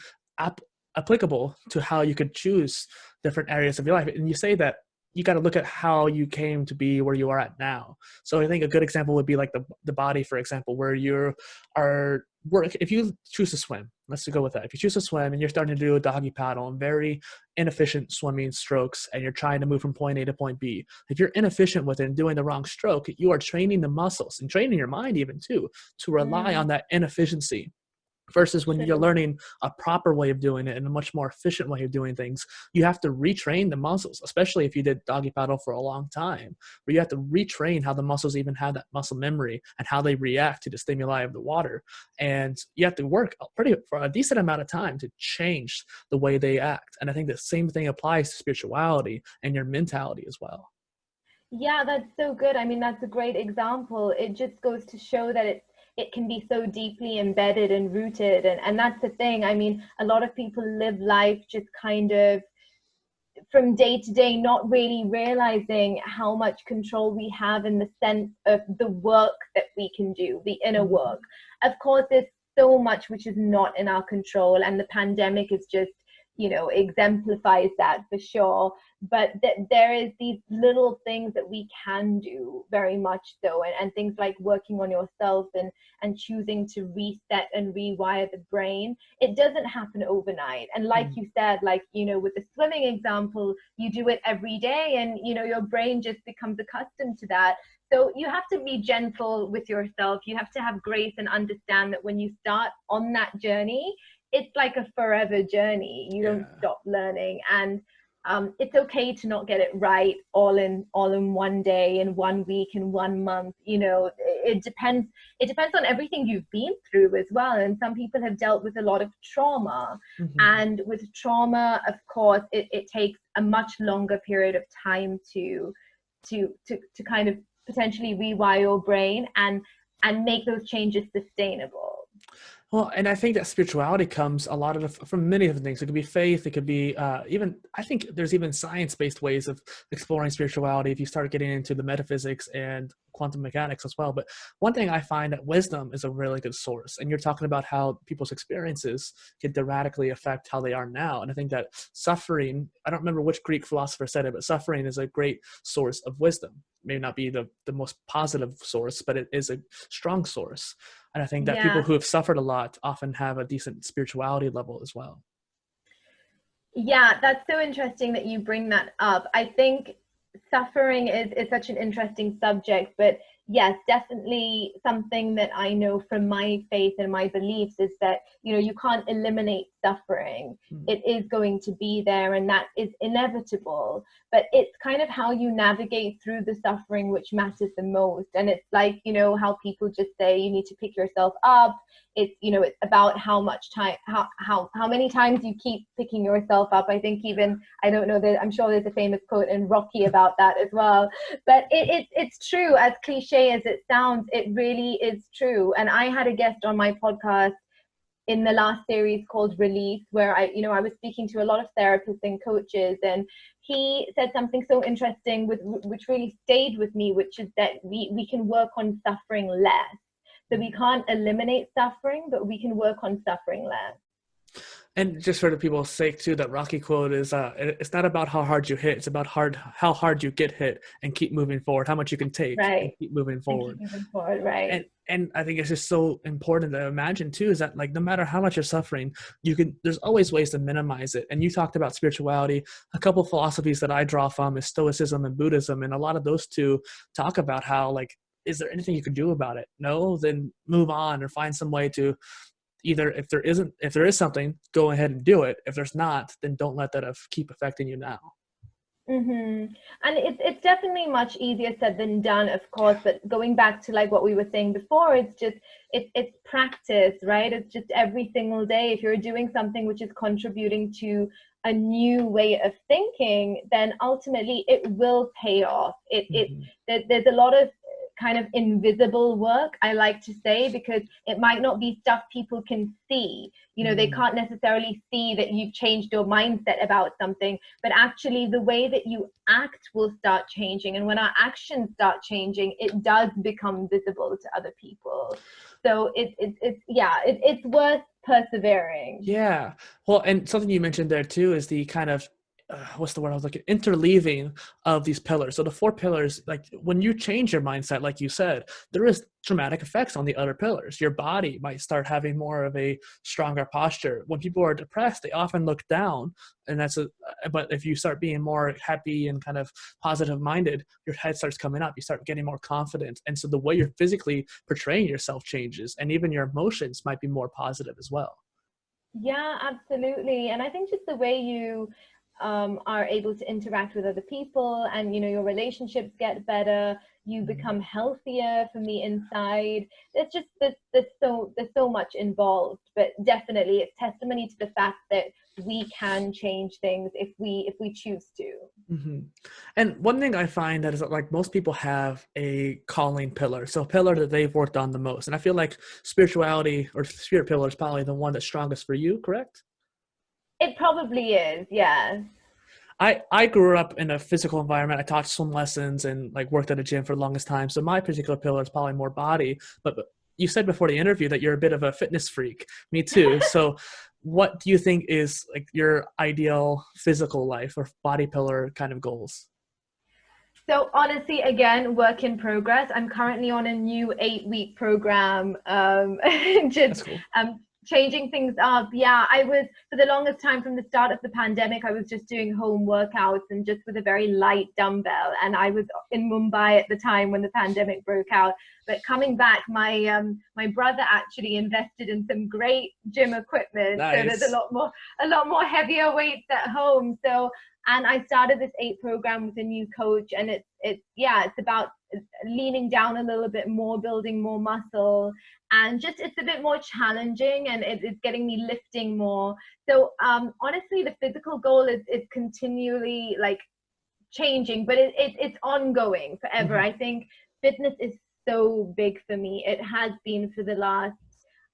Speaker 1: applicable to how you could choose different areas of your life. And you say that you got to look at how you came to be where you are at now. So I think a good example would be like the body, for example, where you are work. If you choose to swim, let's go with that. If you choose to swim and you're starting to do a doggy paddle and very inefficient swimming strokes, and you're trying to move from point A to point B, if you're inefficient with it and doing the wrong stroke, you are training the muscles and training your mind even too, to rely on that inefficiency. Versus when you're learning a proper way of doing it and a much more efficient way of doing things, you have to retrain the muscles, especially if you did doggy paddle for a long time, where you have to retrain how the muscles even have that muscle memory and how they react to the stimuli of the water. And you have to work for a decent amount of time to change the way they act. And I think the same thing applies to spirituality and your mentality as well.
Speaker 2: Yeah, that's so good. I mean, that's a great example. It just goes to show that it can be so deeply embedded and rooted. And that's the thing. I mean, a lot of people live life just kind of from day to day, not really realizing how much control we have in the sense of the work that we can do, the inner work. Of course, there's so much which is not in our control, and the pandemic is just, exemplifies that for sure. But there is these little things that we can do very much so, and things like working on yourself and choosing to reset and rewire the brain. It doesn't happen overnight. And like you said, like, with the swimming example, you do it every day and, your brain just becomes accustomed to that. So you have to be gentle with yourself. You have to have grace and understand that when you start on that journey, it's like a forever journey. You don't stop learning. And it's okay to not get it right all in one day, in 1 week, in 1 month. It depends on everything you've been through as well. And some people have dealt with a lot of trauma. And with trauma, of course, it takes a much longer period of time to kind of potentially rewire your brain and make those changes sustainable.
Speaker 1: Well, and I think that spirituality comes a lot from many different things. It could be faith. It could be I think there's even science-based ways of exploring spirituality if you start getting into the metaphysics and quantum mechanics as well. But one thing I find that wisdom is a really good source. And you're talking about how people's experiences can dramatically affect how they are now. And I think that suffering, I don't remember which Greek philosopher said it, but suffering is a great source of wisdom. Maybe not be the most positive source, but it is a strong source. And I think that people who have suffered a lot often have a decent spirituality level as well.
Speaker 2: Yeah, that's so interesting that you bring that up. I think suffering is such an interesting subject, but yes, definitely something that I know from my faith and my beliefs is that, you can't eliminate suffering. It is going to be there, and that is inevitable. But it's kind of how you navigate through the suffering which matters the most. And it's like, how people just say you need to pick yourself up. It's, it's about how much time, how many times you keep picking yourself up. I think even, I don't know, I'm sure there's a famous quote in Rocky about that as well. But it's true, as cliche as it sounds, it really is true. And I had a guest on my podcast in the last series called Release, where I was speaking to a lot of therapists and coaches, and he said something so interesting which really stayed with me, which is that we can work on suffering less. So we can't eliminate suffering, but we can work on suffering less.
Speaker 1: And just for the people's sake too, that Rocky quote is, it's not about how hard you hit, it's about how hard you get hit and keep moving forward, how much you can take and keep moving forward.
Speaker 2: Right.
Speaker 1: And I think it's just so important to imagine too, is that like, no matter how much you're suffering, there's always ways to minimize it. And you talked about spirituality. A couple of philosophies that I draw from is Stoicism and Buddhism. And a lot of those two talk about how like is there anything you could do about it? No, then move on or find some way to either, if there is something, go ahead and do it. If there's not, then don't let that keep affecting you now.
Speaker 2: Mm-hmm. And it's definitely much easier said than done, of course. But going back to like what we were saying before, it's practice, right? It's just every single day. If you're doing something which is contributing to a new way of thinking, then ultimately it will pay off. There's a lot of kind of invisible work, I like to say, because it might not be stuff people can see. They can't necessarily see that you've changed your mindset about something, but actually the way that you act will start changing. And when our actions start changing, it does become visible to other people. So it's worth persevering.
Speaker 1: Yeah. Well, and something you mentioned there too is the kind of what's the word I was looking, interleaving of these pillars. So the 4 pillars, like when you change your mindset, like you said, there is dramatic effects on the other pillars. Your body might start having more of a stronger posture. When people are depressed, they often look down, and but if you start being more happy and kind of positive minded, your head starts coming up. You start getting more confident. And so the way you're physically portraying yourself changes, and even your emotions might be more positive as well.
Speaker 2: Yeah, absolutely. And I think just the way you are able to interact with other people, and your relationships get better, you become healthier from the inside. There's just there's so much involved, but definitely it's testimony to the fact that we can change things if we choose to.
Speaker 1: Mm-hmm. And one thing I find that is that, like, most people have a calling pillar, so a pillar that they've worked on the most. And I feel like spirituality or spirit pillar is probably the one that's strongest for you, correct?
Speaker 2: It probably is, yes.
Speaker 1: I grew up in a physical environment. I taught swim lessons and like worked at a gym for the longest time. So my particular pillar is probably more body. But you said before the interview that you're a bit of a fitness freak. Me too. So what do you think is like your ideal physical life or body pillar kind of goals?
Speaker 2: So honestly, again, work in progress. I'm currently on a new 8-week program, just
Speaker 1: That's cool.
Speaker 2: changing things up. Yeah, I was, for the longest time from the start of the pandemic, I was just doing home workouts and just with a very light dumbbell. And I was in Mumbai at the time when the pandemic broke out. But coming back, my brother actually invested in some great gym equipment.
Speaker 1: Nice.
Speaker 2: So there's a lot more heavier weights at home. So, and I started this 8 program with a new coach, and it's about leaning down a little bit more, building more muscle, and just it's a bit more challenging, and it's getting me lifting more. So honestly, the physical goal is continually like changing, but it's ongoing forever. I think fitness is so big for me. It has been for the last,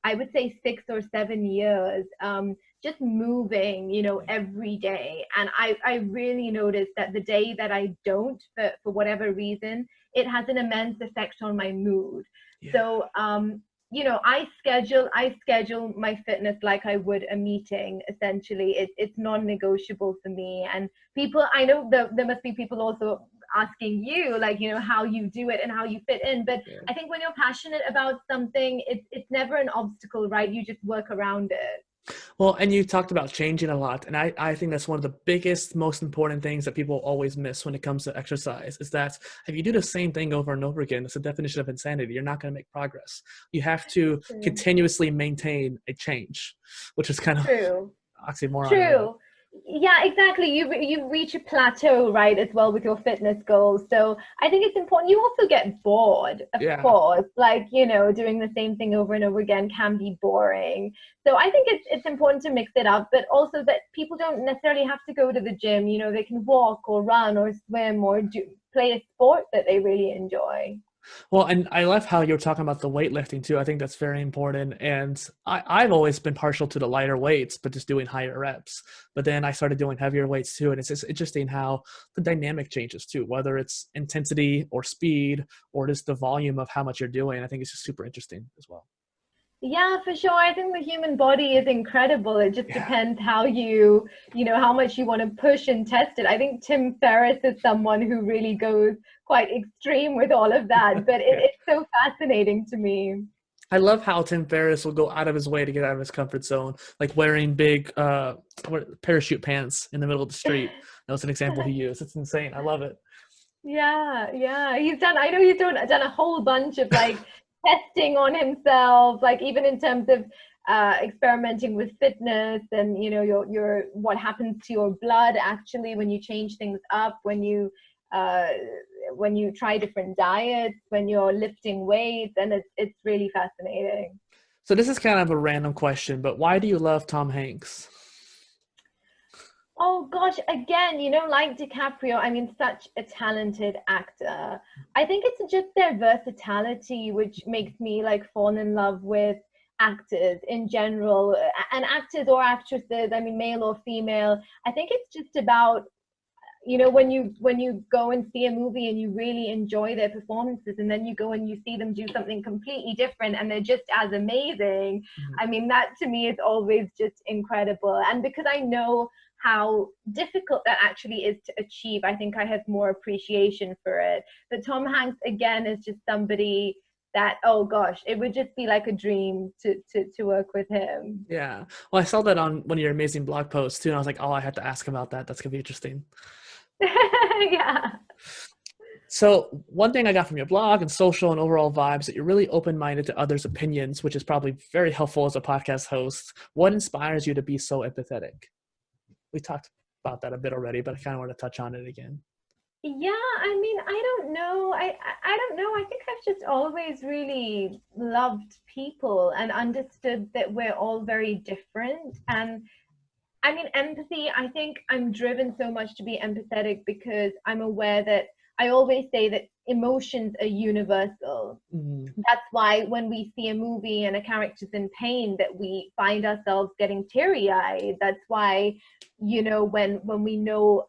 Speaker 2: I would say, 6 or 7 years, just moving, every day. And I really noticed that the day that I don't, for whatever reason, it has an immense effect on my mood.
Speaker 1: Yeah.
Speaker 2: So, I schedule my fitness like I would a meeting. Essentially, it's non-negotiable for me. And people, I know there must be people also asking you, like, how you do it and how you fit in. But I think when you're passionate about something, it's never an obstacle, right? You just work around it.
Speaker 1: Well, and you talked about changing a lot. And I think that's one of the biggest, most important things that people always miss when it comes to exercise is that if you do the same thing over and over again, it's a definition of insanity. You're not going to make progress. You have to continuously maintain a change, which is kind of oxymoron.
Speaker 2: True. Yeah, exactly. You reach a plateau, right, as well with your fitness goals. So I think it's important. You also get bored, of course. Like, doing the same thing over and over again can be boring. So I think it's important to mix it up, but also that people don't necessarily have to go to the gym. They can walk or run or swim or play a sport that they really enjoy.
Speaker 1: Well, and I love how you're talking about the weightlifting too. I think that's very important. And I've always been partial to the lighter weights, but just doing higher reps. But then I started doing heavier weights too. And it's just interesting how the dynamic changes too, whether it's intensity or speed or just the volume of how much you're doing. I think it's just super interesting as well.
Speaker 2: Yeah, for sure. I think the human body is incredible. It just depends how how much you want to push and test it. I think Tim Ferriss is someone who really goes quite extreme with all of that, but it's so fascinating to me.
Speaker 1: I love how Tim Ferriss will go out of his way to get out of his comfort zone, like wearing big parachute pants in the middle of the street. That was an example he used. It's insane. I love it.
Speaker 2: Yeah. I know he's done a whole bunch of like testing on himself, like even in terms of experimenting with fitness and your what happens to your blood actually when you change things up, uh when you try different diets, when you're lifting weights, and it's really fascinating.
Speaker 1: So this is kind of a random question, but why do you love Tom Hanks?
Speaker 2: Oh gosh, again, like DiCaprio, I mean, such a talented actor. I think it's just their versatility which makes me like fall in love with actors in general, and actors or actresses, I mean, male or female. I think it's just about when you go and see a movie and you really enjoy their performances, and then you go and you see them do something completely different and they're just as amazing.
Speaker 1: Mhm.
Speaker 2: I mean, that to me is always just incredible, and because I know how difficult that actually is to achieve, I think I have more appreciation for it. But Tom Hanks again is just somebody that, oh gosh, it would just be like a dream to work with him.
Speaker 1: Yeah. Well, I saw that on one of your amazing blog posts too, and I was like, oh, I have to ask about that. That's gonna be interesting.
Speaker 2: Yeah.
Speaker 1: So one thing I got from your blog and social and overall vibes that you're really open-minded to others' opinions, which is probably very helpful as a podcast host. What inspires you to be so empathetic? We talked about that a bit already, but I kind of want to touch on it again.
Speaker 2: Yeah, I mean, I don't know. I don't know. I think I've just always really loved people and understood that we're all very different. And I mean, empathy, I think I'm driven so much to be empathetic because I'm aware that I always say that emotions are universal.
Speaker 1: Mm,
Speaker 2: That's why when we see a movie and a character's in pain, that we find ourselves getting teary-eyed. That's why, when we know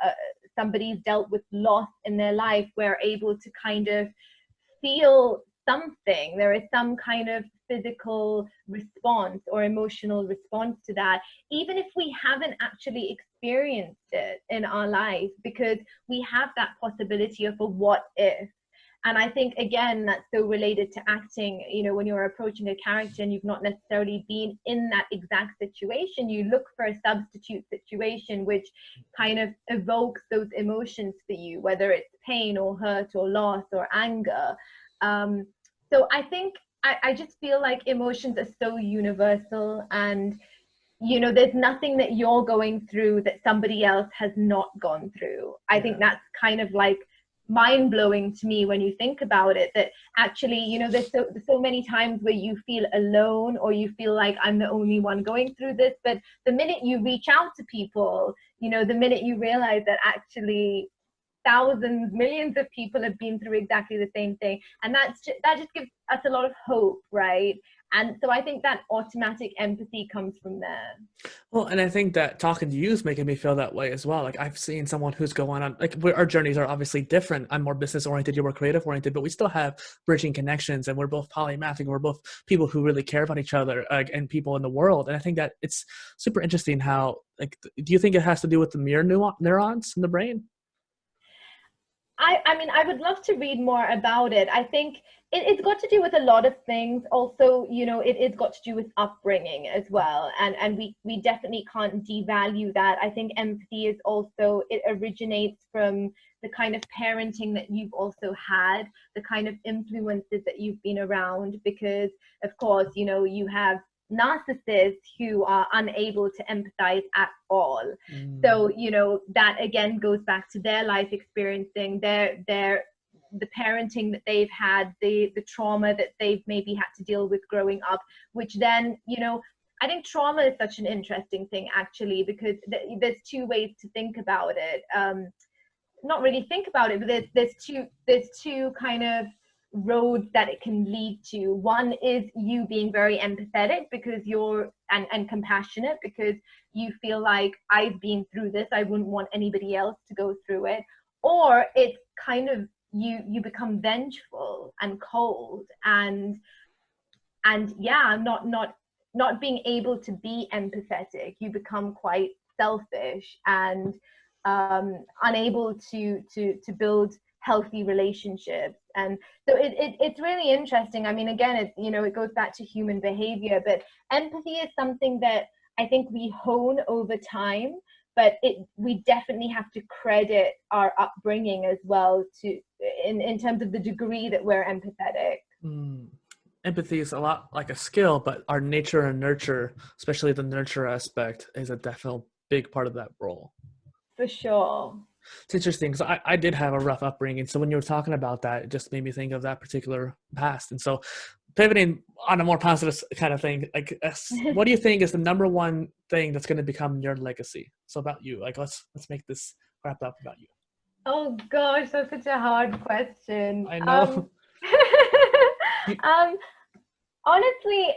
Speaker 2: somebody's dealt with loss in their life, we're able to kind of feel something. There is some kind of physical response or emotional response to that, even if we haven't actually experienced it in our life, because we have that possibility of a what if. And I think, again, that's so related to acting. When you're approaching a character and you've not necessarily been in that exact situation, you look for a substitute situation which kind of evokes those emotions for you, whether it's pain or hurt or loss or anger. So I think I just feel like emotions are so universal, and there's nothing that you're going through that somebody else has not gone through. I
Speaker 1: yeah.
Speaker 2: think that's kind of like mind blowing to me when you think about it, that actually, there's so many times where you feel alone or you feel like I'm the only one going through this. But the minute you reach out to people, the minute you realize that actually thousands, millions of people have been through exactly the same thing, and that just gives us a lot of hope, right? And so I think that automatic empathy comes from there.
Speaker 1: Well, and I think that talking to you is making me feel that way as well. Like I've seen someone who's going on, like our journeys are obviously different. I'm more business oriented, you're more creative oriented, but we still have bridging connections, and we're both polymathic. We're both people who really care about each other, and people in the world. And I think that it's super interesting how, like, do you think it has to do with the mirror neurons in the brain?
Speaker 2: I mean, I would love to read more about it. I think it's got to do with a lot of things. Also, it's got to do with upbringing as well. And we definitely can't devalue that. I think empathy is also, it originates from the kind of parenting that you've also had, the kind of influences that you've been around, because of course, you have narcissists who are unable to empathize at all.
Speaker 1: Mm,
Speaker 2: So that again goes back to their life experiencing, the parenting that they've had, the trauma that they've maybe had to deal with growing up, which then I think trauma is such an interesting thing actually, because there's two ways to think about it. Not really think about it, but there's two kind of roads that it can lead to. One is you being very empathetic because you're and compassionate because you feel like I've been through this, I wouldn't want anybody else to go through it. Or it's kind of you become vengeful and cold, and yeah, not being able to be empathetic. You become quite selfish and unable to build healthy relationships. And so it's really interesting. I mean, again, it goes back to human behavior, but empathy is something that I think we hone over time, but we definitely have to credit our upbringing as well in terms of the degree that we're empathetic.
Speaker 1: Empathy is a lot like a skill, but our nature and nurture, especially the nurture aspect, is a definite big part of that role.
Speaker 2: For sure.
Speaker 1: It's interesting because I did have a rough upbringing. So when you were talking about that, it just made me think of that particular past. And so pivoting on a more positive kind of thing, like what do you think is the number one thing that's going to become your legacy? So about you, like let's make this wrapped up about you.
Speaker 2: Oh gosh, that's such a hard question.
Speaker 1: I know.
Speaker 2: Honestly,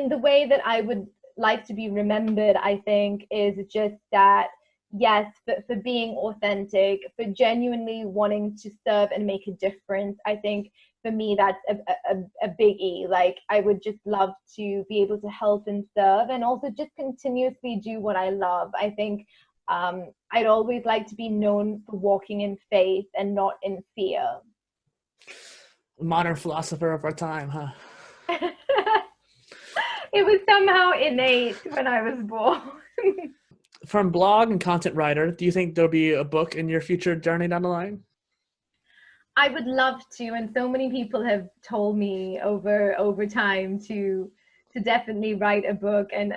Speaker 2: the way that I would like to be remembered, I think, is just that, yes, for being authentic, for genuinely wanting to serve and make a difference. I think for me, that's a biggie. Like, I would just love to be able to help and serve, and also just continuously do what I love. I think I'd always like to be known for walking in faith and not in fear.
Speaker 1: Modern philosopher of our time, huh?
Speaker 2: It was somehow innate when I was born.
Speaker 1: From blog and content writer, do you think there'll be a book in your future journey down the line?
Speaker 2: I would love to, and so many people have told me over time to definitely write a book and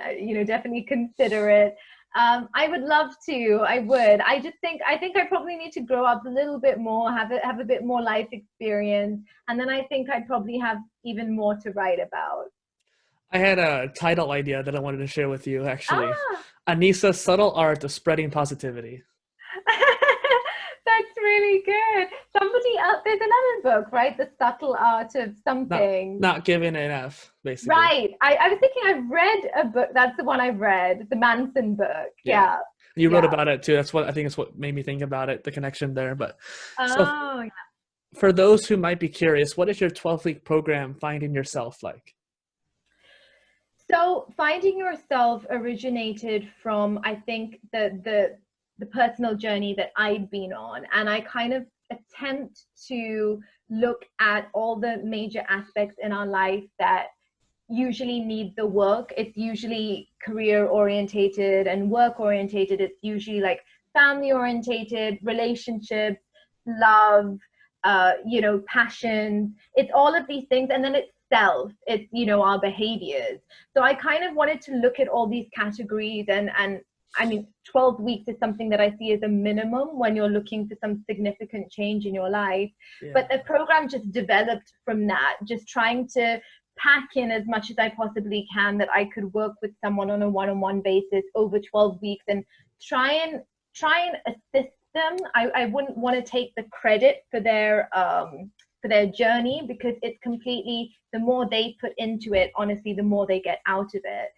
Speaker 2: definitely consider it. I would love to. I would. I think I probably need to grow up a little bit more, have a bit more life experience, and then I think I'd probably have even more to write about.
Speaker 1: I had a title idea that I wanted to share with you, actually. Anisa's Subtle Art of Spreading Positivity.
Speaker 2: That's really good. Somebody else, there's another book, right? The Subtle Art of Something.
Speaker 1: Not giving enough, basically.
Speaker 2: Right. I was thinking I've read a book. That's the one I've read, the Manson book. Yeah.
Speaker 1: You wrote about it too. That's what I think is what made me think about it, the connection there. But for those who might be curious, what is your 12-week program, Finding Yourself, like?
Speaker 2: So Finding Yourself originated from, I think, the personal journey that I'd been on, and I kind of attempt to look at all the major aspects in our life that usually need the work. It's usually career orientated and work orientated. It's usually like family orientated, relationships, love, passion. It's all of these things, and then it's self, it's our behaviors. So I kind of wanted to look at all these categories, and I mean, 12 weeks is something that I see as a minimum when you're looking for some significant change in your life. But the program just developed from that, just trying to pack in as much as I possibly can that I could work with someone on a one-on-one basis over 12 weeks and try and assist them. I wouldn't want to take the credit for their journey, because it's completely, the more they put into it, honestly, the more they get out of it.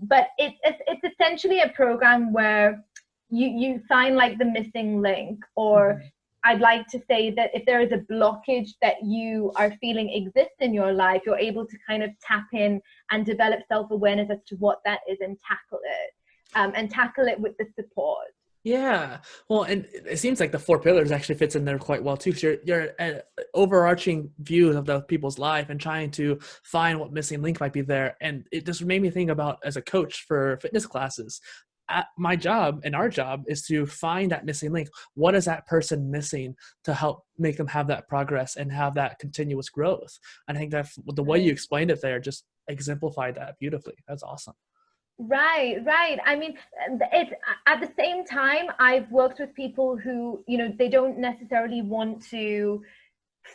Speaker 2: But it's essentially a program where you find like the missing link, or I'd like to say that if there is a blockage that you are feeling exists in your life, you're able to kind of tap in and develop self-awareness as to what that is and tackle it with the support.
Speaker 1: Yeah, well, and it seems like the 4 pillars actually fits in there quite well too. So you're an overarching view of the people's life and trying to find what missing link might be there. And it just made me think about, as a coach for fitness classes, my job and our job is to find that missing link. What is that person missing to help make them have that progress and have that continuous growth? And I think that the way you explained it there just exemplified that beautifully. That's awesome.
Speaker 2: Right. I mean, it's at the same time, I've worked with people who, they don't necessarily want to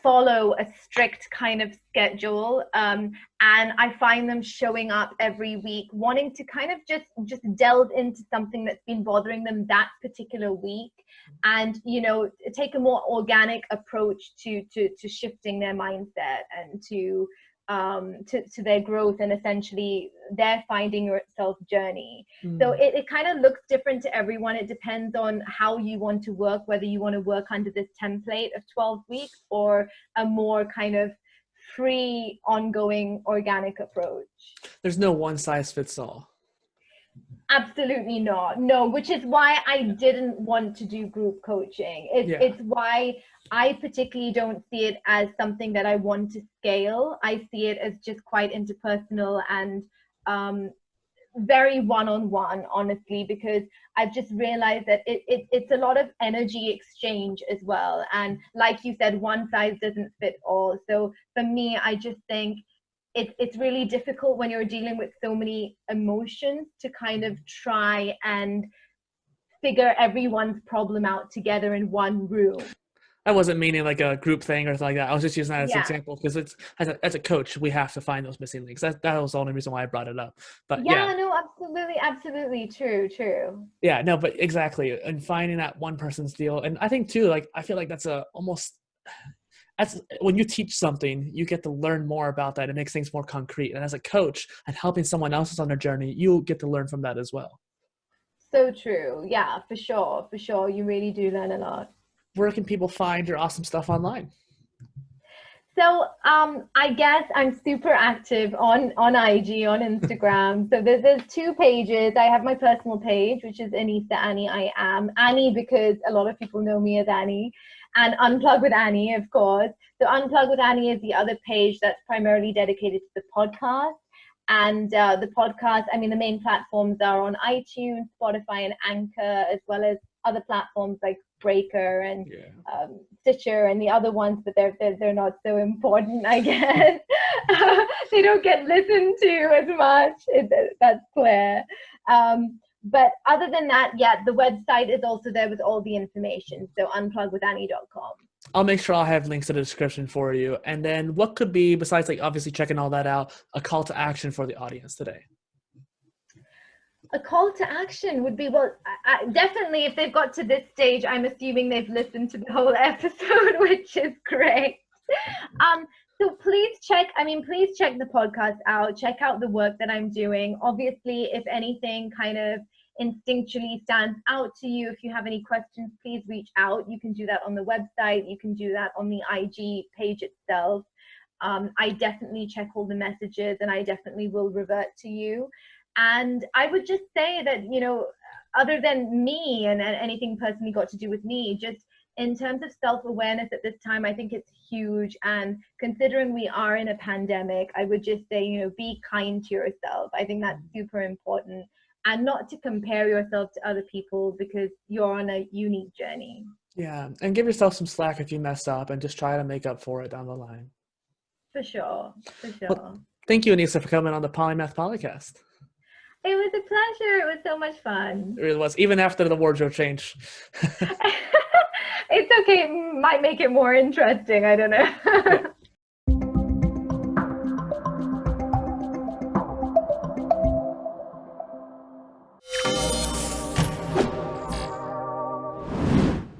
Speaker 2: follow a strict kind of schedule, and I find them showing up every week wanting to kind of just delve into something that's been bothering them that particular week, and take a more organic approach to shifting their mindset and to their growth and essentially their finding yourself journey. So it kind of looks different to everyone. It depends on how you want to work, whether you want to work under this template of 12 weeks or a more kind of free, ongoing, organic approach.
Speaker 1: There's no one size fits all.
Speaker 2: Absolutely not. No, which is why I didn't want to do group coaching. It's why I particularly don't see it as something that I want to scale. I see it as just quite interpersonal and very one-on-one, honestly, because I've just realized that it's a lot of energy exchange as well. And like you said, one size doesn't fit all. So for me, I just think it's really difficult when you're dealing with so many emotions to kind of try and figure everyone's problem out together in one room.
Speaker 1: I wasn't meaning like a group thing or something like that. I was just using that as an
Speaker 2: Yeah.
Speaker 1: example because it's as a coach, we have to find those missing links. That was the only reason why I brought it up. But yeah,
Speaker 2: Yeah, no, absolutely. True.
Speaker 1: yeah, no, but exactly. And finding that one person's deal. And I think too, like, I feel like that's that's when you teach something, you get to learn more about that. It makes things more concrete. And as a coach and helping someone else on their journey, you get to learn from that as well.
Speaker 2: So true. Yeah, for sure. You really do learn a lot.
Speaker 1: Where can people find your awesome stuff online?
Speaker 2: So I guess I'm super active on IG, on Instagram. So there's two pages. I have my personal page, which is Anisa Ani. I am Annie because a lot of people know me as Annie, and Unplug with Annie, of course. So Unplug with Annie is the other page that's primarily dedicated to the podcast. And the podcast, I mean, the main platforms are on iTunes, Spotify, and Anchor, as well as other platforms like Breaker and Stitcher and the other ones, but they're not so important, I guess. They don't get listened to as much. That's clear. But other than that, yeah, the website is also there with all the information. So unplugwithani.com.
Speaker 1: I'll make sure I'll have links in the description for you. And then what could be, besides like obviously checking all that out, a call to action for the audience today?
Speaker 2: A call to action would be, well, definitely if they've got to this stage, I'm assuming they've listened to the whole episode, which is great. So please check the podcast out, check out the work that I'm doing. Obviously, if anything kind of instinctually stands out to you, if you have any questions, please reach out. You can do that on the website. You can do that on the IG page itself. I definitely check all the messages and I definitely will revert to you. And I would just say that, other than me and anything personally got to do with me, just in terms of self-awareness at this time, I think it's huge. And considering we are in a pandemic, I would just say, be kind to yourself. I think that's super important. And not to compare yourself to other people because you're on a unique journey.
Speaker 1: Yeah. And give yourself some slack if you messed up and just try to make up for it down the line.
Speaker 2: For sure.
Speaker 1: Well, thank you, Anisa, for coming on the Polymath Polycast.
Speaker 2: It was a pleasure. It was so much fun.
Speaker 1: It really was, even after the wardrobe change.
Speaker 2: It's okay. It might make it more interesting. I don't know.
Speaker 1: Yeah.